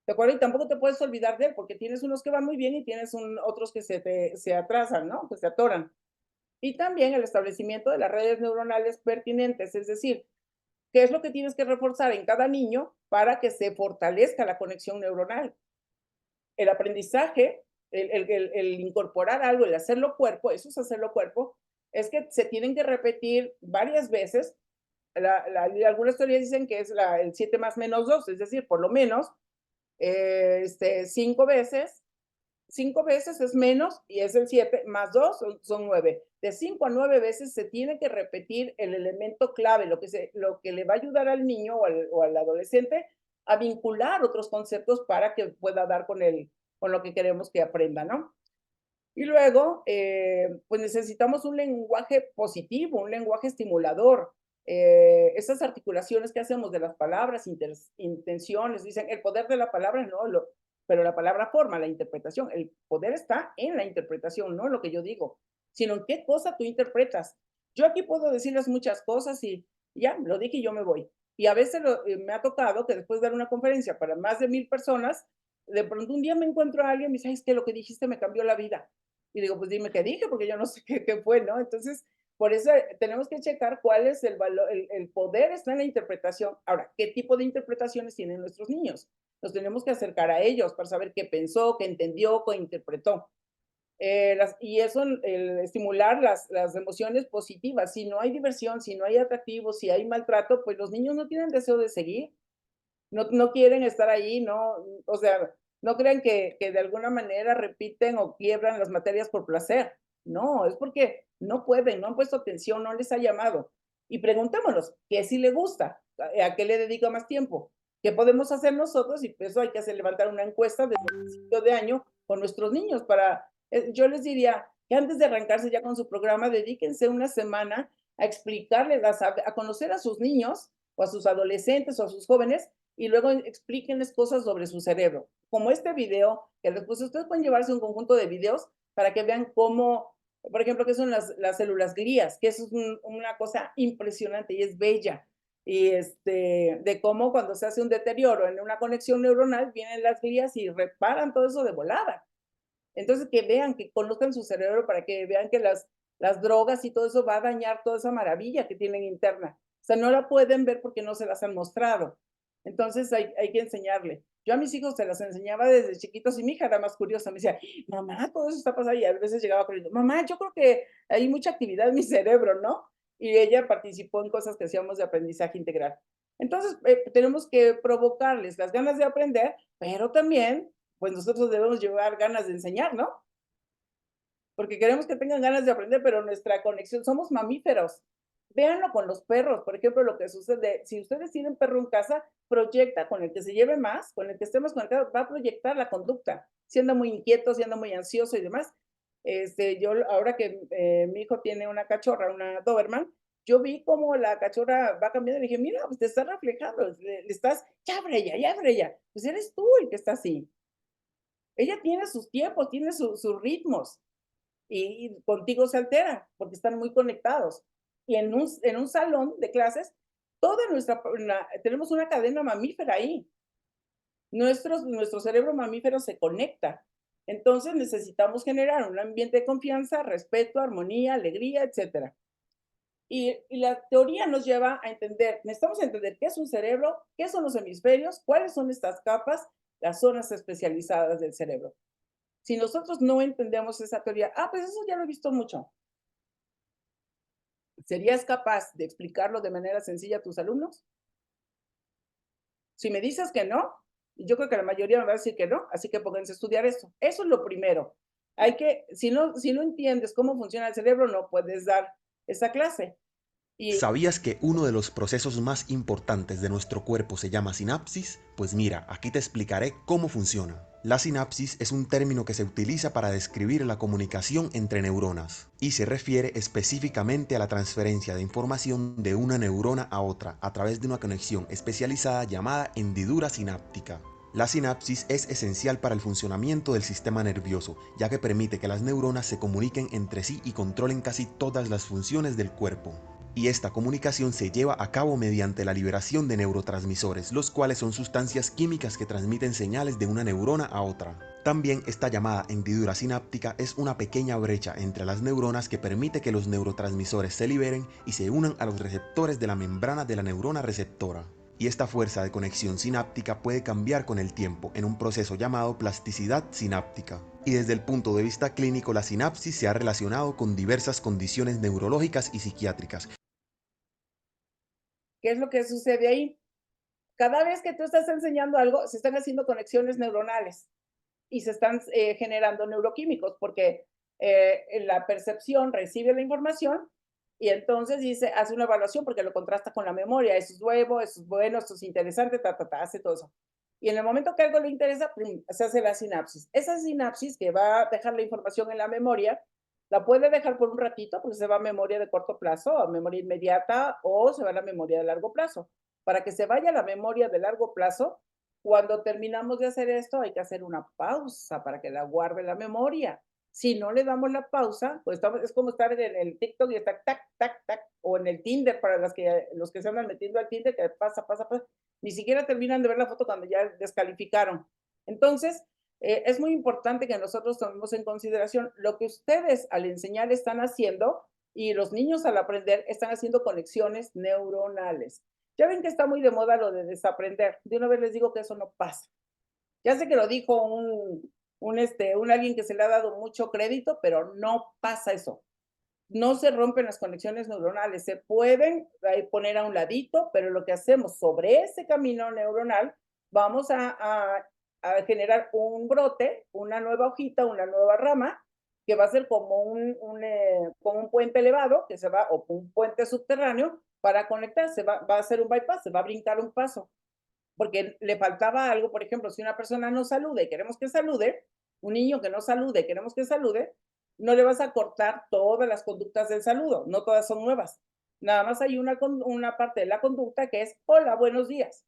[SPEAKER 2] ¿De acuerdo? Y tampoco te puedes olvidar de él, porque tienes unos que van muy bien y tienes otros que se atrasan, ¿no? Que se atoran. Y también el establecimiento de las redes neuronales pertinentes, es decir, qué es lo que tienes que reforzar en cada niño para que se fortalezca la conexión neuronal. El aprendizaje, el incorporar algo, el hacerlo cuerpo, eso es hacerlo cuerpo, es que se tienen que repetir varias veces. Algunas teorías dicen que es el 7 más menos 2, es decir, por lo menos 5 veces es menos y es el 7, más 2 son 9. De 5 a 9 veces se tiene que repetir el elemento clave, lo que le va a ayudar al niño o al adolescente a vincular otros conceptos para que pueda dar con lo que queremos que aprenda, ¿no? Y luego, pues necesitamos un lenguaje positivo, un lenguaje estimulador. Esas articulaciones que hacemos de las palabras, intenciones, dicen, el poder de la palabra, no, pero la palabra forma la interpretación. El poder está en la interpretación, no en lo que yo digo, sino en qué cosa tú interpretas. Yo aquí puedo decirles muchas cosas y ya, lo dije y yo me voy. Y a veces me ha tocado que después de dar una conferencia para más de 1000 personas, de pronto un día me encuentro a alguien y me dice, ay, es que lo que dijiste me cambió la vida. Y digo, pues dime qué dije, porque yo no sé qué fue, ¿no? Entonces, por eso tenemos que checar cuál es el valor, el poder está en la interpretación. Ahora, ¿qué tipo de interpretaciones tienen nuestros niños? Nos tenemos que acercar a ellos para saber qué pensó, qué entendió, qué interpretó. Y eso, estimular las emociones positivas. Si no hay diversión, si no hay atractivo, si hay maltrato, pues los niños no tienen deseo de seguir. No quieren estar ahí, no, o sea, no crean que de alguna manera repiten o quiebran las materias por placer. No, es porque no pueden, no han puesto atención, no les ha llamado. Y preguntémonos, ¿qué sí le gusta? ¿A qué le dedica más tiempo? ¿Qué podemos hacer nosotros? Y eso hay que hacer, levantar una encuesta desde el principio de año con nuestros niños para, yo les diría que antes de arrancarse ya con su programa, dedíquense una semana a explicarles, a conocer a sus niños o a sus adolescentes o a sus jóvenes y luego explíquenles cosas sobre su cerebro. Como este video, que después ustedes pueden llevarse un conjunto de videos para que vean cómo, por ejemplo, qué son las células glías, que eso es una cosa impresionante y es bella. Y de cómo cuando se hace un deterioro en una conexión neuronal, vienen las glías y reparan todo eso de volada. Entonces, que vean, que conozcan su cerebro para que vean que las drogas y todo eso va a dañar toda esa maravilla que tienen interna. O sea, no la pueden ver porque no se las han mostrado. Entonces, hay que enseñarle. Yo a mis hijos se las enseñaba desde chiquitos y mi hija era más curiosa. Me decía, mamá, todo eso está pasando. Y a veces llegaba corriendo, mamá, yo creo que hay mucha actividad en mi cerebro, ¿no? Y ella participó en cosas que hacíamos de aprendizaje integral. Entonces, tenemos que provocarles las ganas de aprender, pero también pues nosotros debemos llevar ganas de enseñar, ¿no? Porque queremos que tengan ganas de aprender, pero nuestra conexión, somos mamíferos. Véanlo con los perros, por ejemplo, lo que sucede, si ustedes tienen perro en casa, proyecta con el que se lleve más, con el que esté más conectado, va a proyectar la conducta, siendo muy inquieto, siendo muy ansioso y demás. Yo ahora que mi hijo tiene una cachorra, una Doberman, yo vi cómo la cachorra va cambiando y dije, mira, pues te está reflejando, le estás, ya ya brella, pues eres tú el que está así. Ella tiene sus tiempos, tiene sus ritmos y contigo se altera porque están muy conectados. Y en un salón de clases, tenemos una cadena mamífera ahí. Nuestro cerebro mamífero se conecta. Entonces necesitamos generar un ambiente de confianza, respeto, armonía, alegría, etcétera. Y la teoría nos lleva a entender, necesitamos entender qué es un cerebro, qué son los hemisferios, cuáles son estas capas, las zonas especializadas del cerebro. Si nosotros no entendemos esa teoría, pues eso ya lo he visto mucho. ¿Serías capaz de explicarlo de manera sencilla a tus alumnos? Si me dices que no, yo creo que la mayoría me va a decir que no, así que pónganse a estudiar esto. Eso es lo primero. Si no entiendes cómo funciona el cerebro, no puedes dar esa clase. Y
[SPEAKER 4] ¿Sabías que uno de los procesos más importantes de nuestro cuerpo se llama sinapsis? Pues mira, aquí te explicaré cómo funciona. La sinapsis es un término que se utiliza para describir la comunicación entre neuronas y se refiere específicamente a la transferencia de información de una neurona a otra a través de una conexión especializada llamada hendidura sináptica. La sinapsis es esencial para el funcionamiento del sistema nervioso, ya que permite que las neuronas se comuniquen entre sí y controlen casi todas las funciones del cuerpo. Y esta comunicación se lleva a cabo mediante la liberación de neurotransmisores, los cuales son sustancias químicas que transmiten señales de una neurona a otra. También esta llamada hendidura sináptica es una pequeña brecha entre las neuronas que permite que los neurotransmisores se liberen y se unan a los receptores de la membrana de la neurona receptora. Y esta fuerza de conexión sináptica puede cambiar con el tiempo en un proceso llamado plasticidad sináptica. Y desde el punto de vista clínico, la sinapsis se ha relacionado con diversas condiciones neurológicas y psiquiátricas.
[SPEAKER 2] ¿qué es lo que sucede ahí? Cada vez que tú estás enseñando algo, se están haciendo conexiones neuronales y se están generando neuroquímicos porque la percepción recibe la información y entonces hace una evaluación porque lo contrasta con la memoria. Eso es nuevo, eso es bueno, eso es interesante, hace todo eso. Y en el momento que algo le interesa, se hace la sinapsis. Esa sinapsis que va a dejar la información en la memoria, la puede dejar por un ratito porque se va a memoria de corto plazo, a memoria inmediata o se va a la memoria de largo plazo. Para que se vaya a la memoria de largo plazo, cuando terminamos de hacer esto, hay que hacer una pausa para que la guarde la memoria. Si no le damos la pausa, pues es como estar en el TikTok y está tac, tac, tac, o en el Tinder para los que se andan metiendo al Tinder, que pasa, ni siquiera terminan de ver la foto cuando ya descalificaron. Entonces, es muy importante que nosotros tomemos en consideración lo que ustedes al enseñar están haciendo y los niños al aprender están haciendo conexiones neuronales. Ya ven que está muy de moda lo de desaprender. De una vez les digo que eso no pasa. Ya sé que lo dijo un alguien que se le ha dado mucho crédito, pero no pasa eso. No se rompen las conexiones neuronales, se pueden poner a un ladito, pero lo que hacemos sobre ese camino neuronal, vamos a generar un brote, una nueva hojita, una nueva rama, que va a ser como un puente elevado que se va, o un puente subterráneo para conectarse, va a ser un bypass, se va a brincar un paso, porque le faltaba algo. Por ejemplo, si una persona no saluda y queremos que salude, un niño que no salude y queremos que salude, no le vas a cortar todas las conductas del saludo, no todas son nuevas. Nada más hay una parte de la conducta que es hola, buenos días.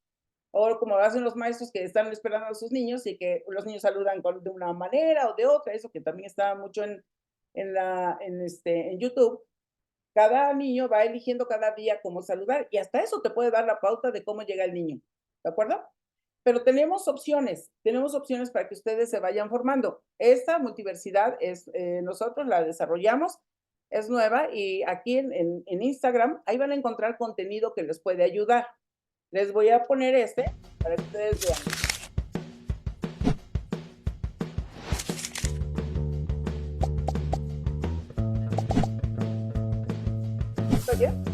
[SPEAKER 2] O como hacen los maestros que están esperando a sus niños y que los niños saludan de una manera o de otra, eso que también está mucho en YouTube. Cada niño va eligiendo cada día cómo saludar y hasta eso te puede dar la pauta de cómo llega el niño, ¿de acuerdo? Pero tenemos opciones para que ustedes se vayan formando. Esta multiversidad nosotros la desarrollamos, es nueva y aquí en Instagram, ahí van a encontrar contenido que les puede ayudar. Les voy a poner para que ustedes vean. ¿Está bien?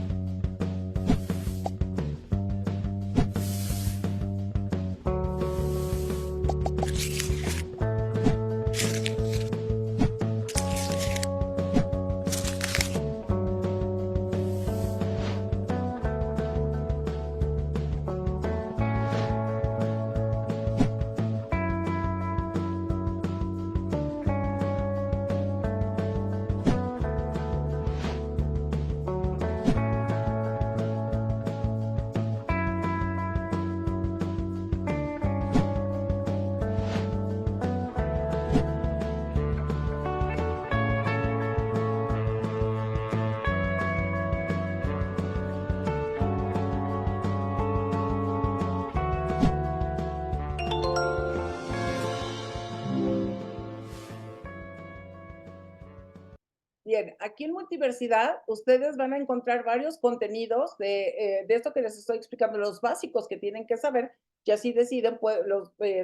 [SPEAKER 2] Bien, aquí en Multiversidad ustedes van a encontrar varios contenidos de esto que les estoy explicando, los básicos que tienen que saber, y así deciden, pues,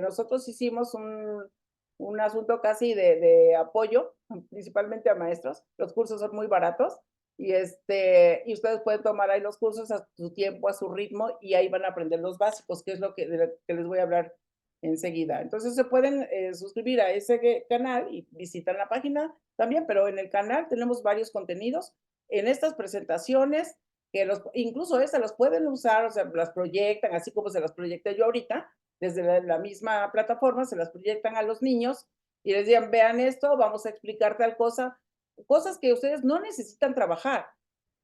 [SPEAKER 2] nosotros hicimos un asunto casi de apoyo, principalmente a maestros. Los cursos son muy baratos y ustedes pueden tomar ahí los cursos a su tiempo, a su ritmo, y ahí van a aprender los básicos, que es de lo que les voy a hablar enseguida. Entonces se pueden suscribir a ese canal y visitan la página también, pero en el canal tenemos varios contenidos en estas presentaciones que incluso esas los pueden usar, o sea, las proyectan, así como se las proyecté yo ahorita, desde la misma plataforma, se las proyectan a los niños y les digan, vean esto, vamos a explicar tal cosa, cosas que ustedes no necesitan trabajar,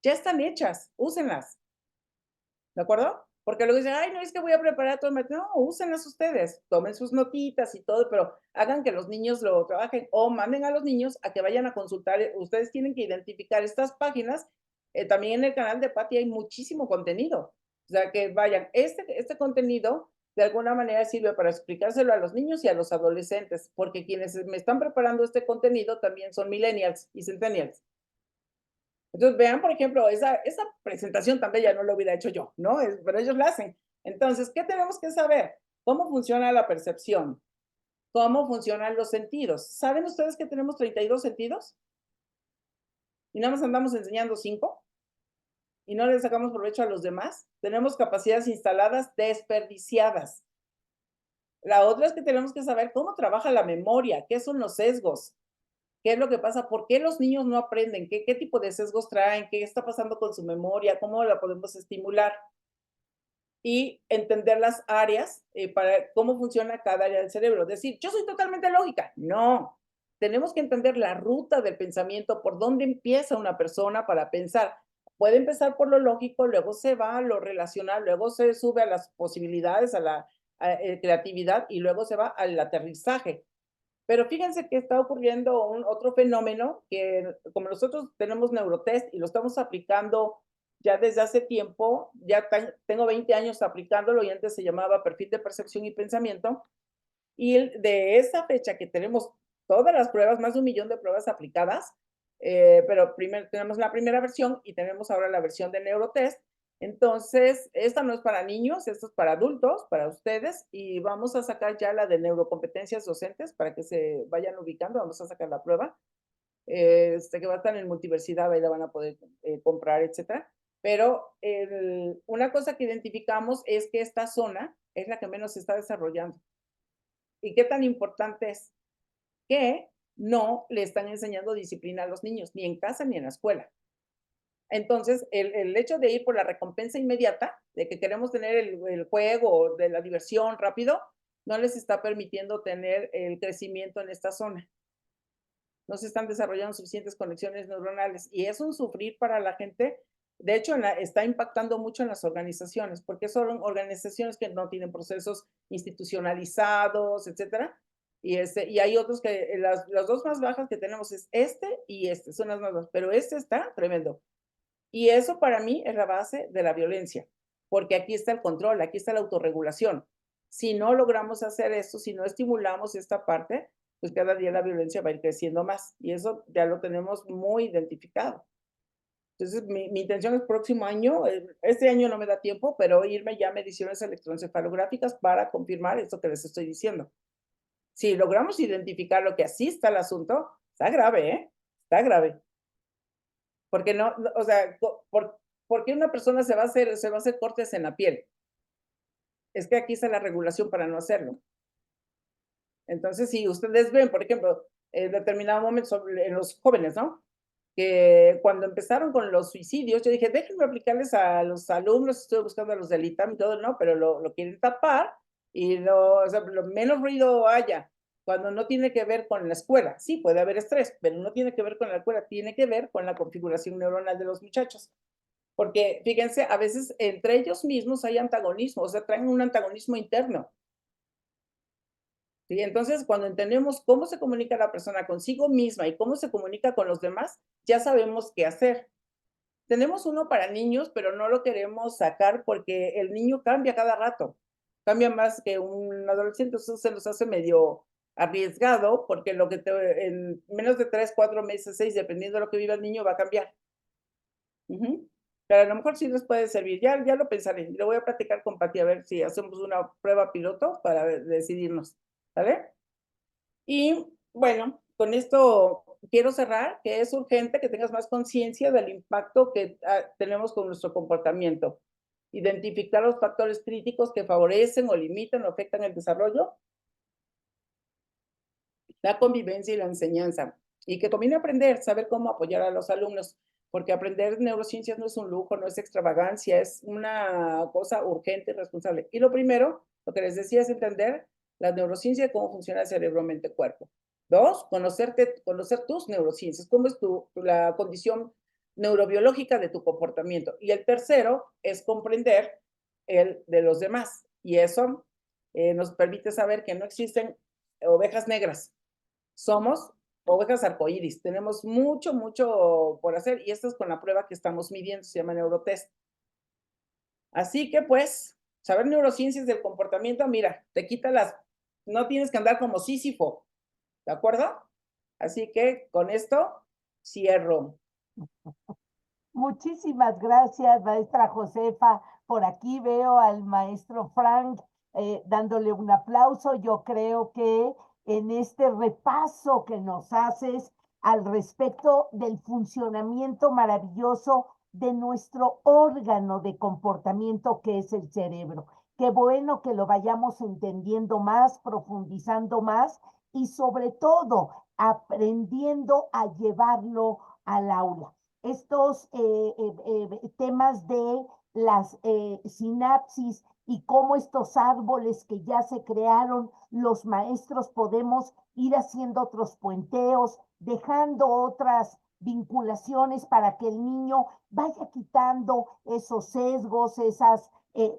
[SPEAKER 2] ya están hechas, úsenlas, ¿de acuerdo? Porque luego dicen, ay, no, es que voy a preparar todo el material. No, úsenlas ustedes, tomen sus notitas y todo, pero hagan que los niños lo trabajen o manden a los niños a que vayan a consultar. Ustedes tienen que identificar estas páginas. También en el canal de Patty hay muchísimo contenido. O sea, que vayan, este contenido de alguna manera sirve para explicárselo a los niños y a los adolescentes, porque quienes me están preparando este contenido también son millennials y centennials. Entonces, vean, por ejemplo, esa presentación también ya no lo hubiera hecho yo, ¿no? Pero ellos la hacen. Entonces, ¿qué tenemos que saber? ¿Cómo funciona la percepción? ¿Cómo funcionan los sentidos? ¿Saben ustedes que tenemos 32 sentidos? Y nada más andamos enseñando 5 y no le sacamos provecho a los demás. Tenemos capacidades instaladas desperdiciadas. La otra es que tenemos que saber cómo trabaja la memoria, qué son los sesgos, qué es lo que pasa, por qué los niños no aprenden, qué tipo de sesgos traen, qué está pasando con su memoria, cómo la podemos estimular y entender las áreas para cómo funciona cada área del cerebro. Decir, yo soy totalmente lógica. No, tenemos que entender la ruta del pensamiento, por dónde empieza una persona para pensar. Puede empezar por lo lógico, luego se va a lo relacional, luego se sube a las posibilidades, a la creatividad y luego se va al aterrizaje. Pero fíjense que está ocurriendo otro fenómeno que como nosotros tenemos neurotest y lo estamos aplicando ya desde hace tiempo, ya tengo 20 años aplicándolo y antes se llamaba perfil de percepción y pensamiento. Y de esa fecha que tenemos todas las pruebas, más de 1 millón de pruebas aplicadas, pero primero tenemos la primera versión y tenemos ahora la versión de neurotest. Entonces, esta no es para niños, esta es para adultos, para ustedes, y vamos a sacar ya la de neurocompetencias docentes para que se vayan ubicando, vamos a sacar la prueba, que va a estar en Multiversidad, ahí la van a poder comprar, etcétera. Pero una cosa que identificamos es que esta zona es la que menos se está desarrollando. ¿Y qué tan importante es? Que no le están enseñando disciplina a los niños, ni en casa ni en la escuela. Entonces, el hecho de ir por la recompensa inmediata, de que queremos tener el juego, de la diversión rápido, no les está permitiendo tener el crecimiento en esta zona. No se están desarrollando suficientes conexiones neuronales y es un sufrir para la gente. De hecho, está impactando mucho en las organizaciones, porque son organizaciones que no tienen procesos institucionalizados, etcétera. Y hay otros que las dos más bajas que tenemos es y son las más bajas, pero está tremendo. Y eso para mí es la base de la violencia, porque aquí está el control, aquí está la autorregulación. Si no logramos hacer esto, si no estimulamos esta parte, pues cada día la violencia va a ir creciendo más. Y eso ya lo tenemos muy identificado. Entonces, mi intención es próximo año, este año no me da tiempo, pero irme ya a mediciones electroencefalográficas para confirmar esto que les estoy diciendo. Si logramos identificar lo que así está el asunto, está grave, ¿eh? Está grave. Porque no, o sea, ¿por qué una persona se va a hacer cortes en la piel? Es que aquí está la regulación para no hacerlo. Entonces, si ustedes ven, por ejemplo, en determinado momento en los jóvenes, ¿no? Que cuando empezaron con los suicidios, yo dije, déjenme aplicarles a los alumnos, estoy buscando a los del ITAM y todo, ¿no? Pero lo quieren tapar y o sea, lo menos ruido haya. Cuando no tiene que ver con la escuela. Sí, puede haber estrés, pero no tiene que ver con la escuela, tiene que ver con la configuración neuronal de los muchachos. Porque, fíjense, a veces entre ellos mismos hay antagonismo, o sea, traen un antagonismo interno. ¿Sí? Entonces, cuando entendemos cómo se comunica la persona consigo misma y cómo se comunica con los demás, ya sabemos qué hacer. Tenemos uno para niños, pero no lo queremos sacar porque el niño cambia cada rato. Cambia más que un adolescente, eso se los hace medio arriesgado, porque en menos de 3, 4 meses, 6, dependiendo de lo que viva el niño, va a cambiar. Pero a lo mejor sí les puede servir. Ya lo pensaré. Le voy a platicar con Pati a ver si hacemos una prueba piloto para decidirnos. ¿Vale? Y bueno, con esto quiero cerrar, que es urgente que tengas más conciencia del impacto que tenemos con nuestro comportamiento. Identificar los factores críticos que favorecen o limitan o afectan el desarrollo, la convivencia y la enseñanza. Y que conviene aprender, saber cómo apoyar a los alumnos, porque aprender neurociencias no es un lujo, no es extravagancia, es una cosa urgente y responsable. Y lo primero, lo que les decía, es entender la neurociencia, cómo funciona el cerebro, mente, cuerpo. 2, conocer tus neurociencias, cómo es la condición neurobiológica de tu comportamiento. Y el tercero es comprender el de los demás. Y eso nos permite saber que no existen ovejas negras. Somos ovejas arcoíris. Tenemos mucho, mucho por hacer y esto es con la prueba que estamos midiendo, se llama Neurotest. Así que pues, saber neurociencias del comportamiento, mira, te quita no tienes que andar como Sísifo, ¿de acuerdo? Así que con esto cierro.
[SPEAKER 1] Muchísimas gracias, maestra Josefa. Por aquí veo al maestro Frank dándole un aplauso. Yo creo que en este repaso que nos haces al respecto del funcionamiento maravilloso de nuestro órgano de comportamiento que es el cerebro. Qué bueno que lo vayamos entendiendo más, profundizando más y sobre todo aprendiendo a llevarlo al aula. Estos temas de las sinapsis y cómo estos árboles que ya se crearon, los maestros podemos ir haciendo otros puenteos, dejando otras vinculaciones para que el niño vaya quitando esos sesgos, esas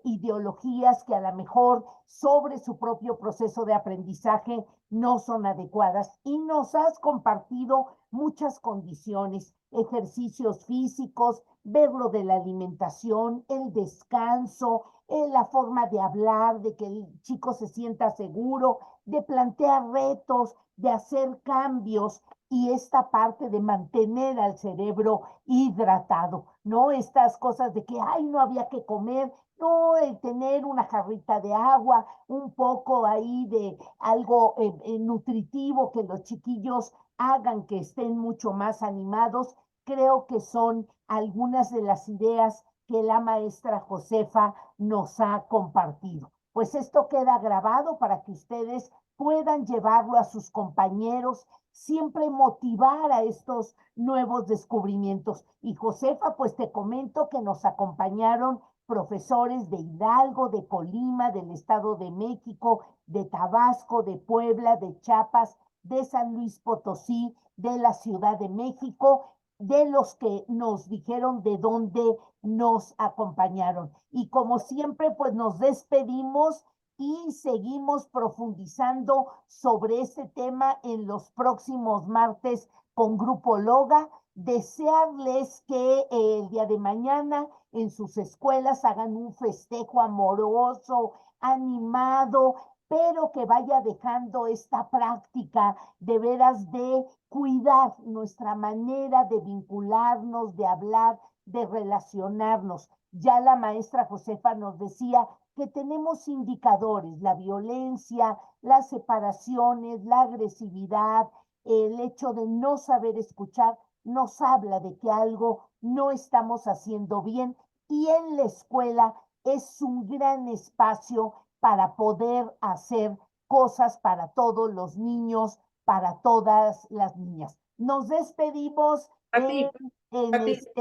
[SPEAKER 1] ideologías que a lo mejor sobre su propio proceso de aprendizaje no son adecuadas. Y nos has compartido muchas condiciones, ejercicios físicos, ver lo de la alimentación, el descanso, la forma de hablar, de que el chico se sienta seguro, de plantear retos, de hacer cambios y esta parte de mantener al cerebro hidratado, ¿no? Estas cosas de que, ay, no había que comer, no, el tener una jarrita de agua, un poco ahí de algo nutritivo que los chiquillos hagan que estén mucho más animados, creo que son algunas de las ideas que la maestra Josefa nos ha compartido. Pues esto queda grabado para que ustedes puedan llevarlo a sus compañeros siempre motivar a estos nuevos descubrimientos. Y Josefa, pues te comento que nos acompañaron profesores de Hidalgo, de Colima, del Estado de México, de Tabasco, de Puebla, de Chiapas, de San Luis Potosí, de la Ciudad de México, de los que nos dijeron de dónde nos acompañaron. Y como siempre, pues nos despedimos y seguimos profundizando sobre este tema en los próximos martes con Grupo Loga. Desearles que el día de mañana en sus escuelas hagan un festejo amoroso, animado, pero que vaya dejando esta práctica de veras de cuidar nuestra manera de vincularnos, de hablar, de relacionarnos. Ya la maestra Josefa nos decía que tenemos indicadores, la violencia, las separaciones, la agresividad, el hecho de no saber escuchar, nos habla de que algo no estamos haciendo bien, y en la escuela es un gran espacio para poder hacer cosas para todos los niños, para todas las niñas. Nos despedimos
[SPEAKER 2] Pati, Pati,
[SPEAKER 1] sí,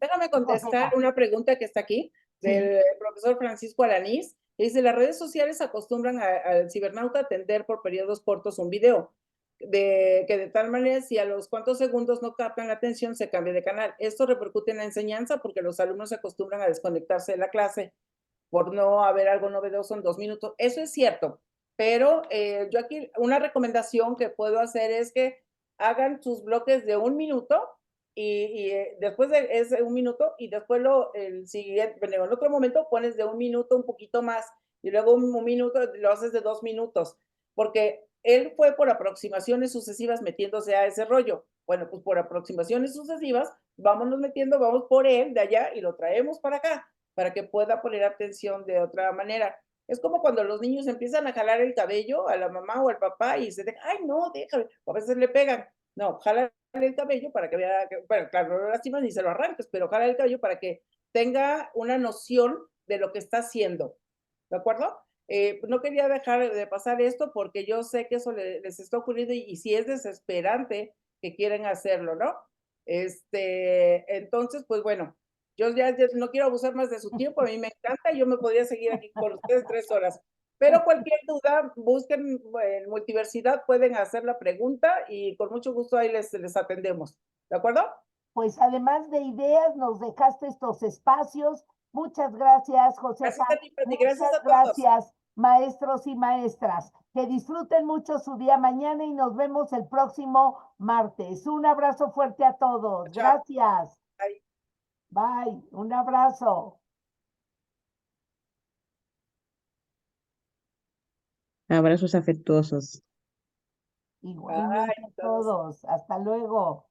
[SPEAKER 2] déjame contestar
[SPEAKER 1] Josefa,
[SPEAKER 2] una pregunta que está aquí
[SPEAKER 1] sí.
[SPEAKER 2] del profesor Francisco Alanís. Dice, las redes sociales acostumbran al cibernauta a atender por periodos cortos un video, que de tal manera si a los cuantos segundos no captan la atención se cambia de canal. Esto repercute en la enseñanza porque los alumnos se acostumbran a desconectarse de la clase por no haber algo novedoso en 2 minutos. Eso es cierto, pero yo aquí una recomendación que puedo hacer es que hagan sus bloques de 1 minuto y después de ese 1 minuto y después el siguiente, bueno, en otro momento pones de 1 minuto un poquito más y luego 1 minuto lo haces de 2 minutos, porque él fue por aproximaciones sucesivas metiéndose a ese rollo. Bueno, pues por aproximaciones sucesivas, vámonos metiendo, vamos por él de allá y lo traemos para acá para que pueda poner atención de otra manera. Es como cuando los niños empiezan a jalar el cabello a la mamá o al papá y se dejan, ay, no, déjame, o a veces le pegan. No, jala el cabello para que vea, bueno, claro, no lo lastimas ni se lo arranques, pero jala el cabello para que tenga una noción de lo que está haciendo. ¿De acuerdo? No quería dejar de pasar esto porque yo sé que eso les está ocurriendo y sí es desesperante que quieren hacerlo, ¿no? Entonces, pues bueno, yo ya no quiero abusar más de su tiempo, a mí me encanta, yo me podría seguir aquí con ustedes 3 horas. Pero cualquier duda, busquen en Multiversidad, pueden hacer la pregunta y con mucho gusto ahí les atendemos. ¿De acuerdo?
[SPEAKER 1] Pues además de ideas, nos dejaste estos espacios. Muchas gracias, Josefa.
[SPEAKER 2] Gracias a ti, Pati, gracias
[SPEAKER 1] Muchas
[SPEAKER 2] a todos.
[SPEAKER 1] gracias, maestros y maestras. Que disfruten mucho su día mañana y nos vemos el próximo martes. Un abrazo fuerte a todos.
[SPEAKER 2] Chao.
[SPEAKER 1] Gracias.
[SPEAKER 2] Bye.
[SPEAKER 1] Bye. Un abrazo.
[SPEAKER 5] Abrazos afectuosos.
[SPEAKER 1] Igualmente a todos. Hasta luego.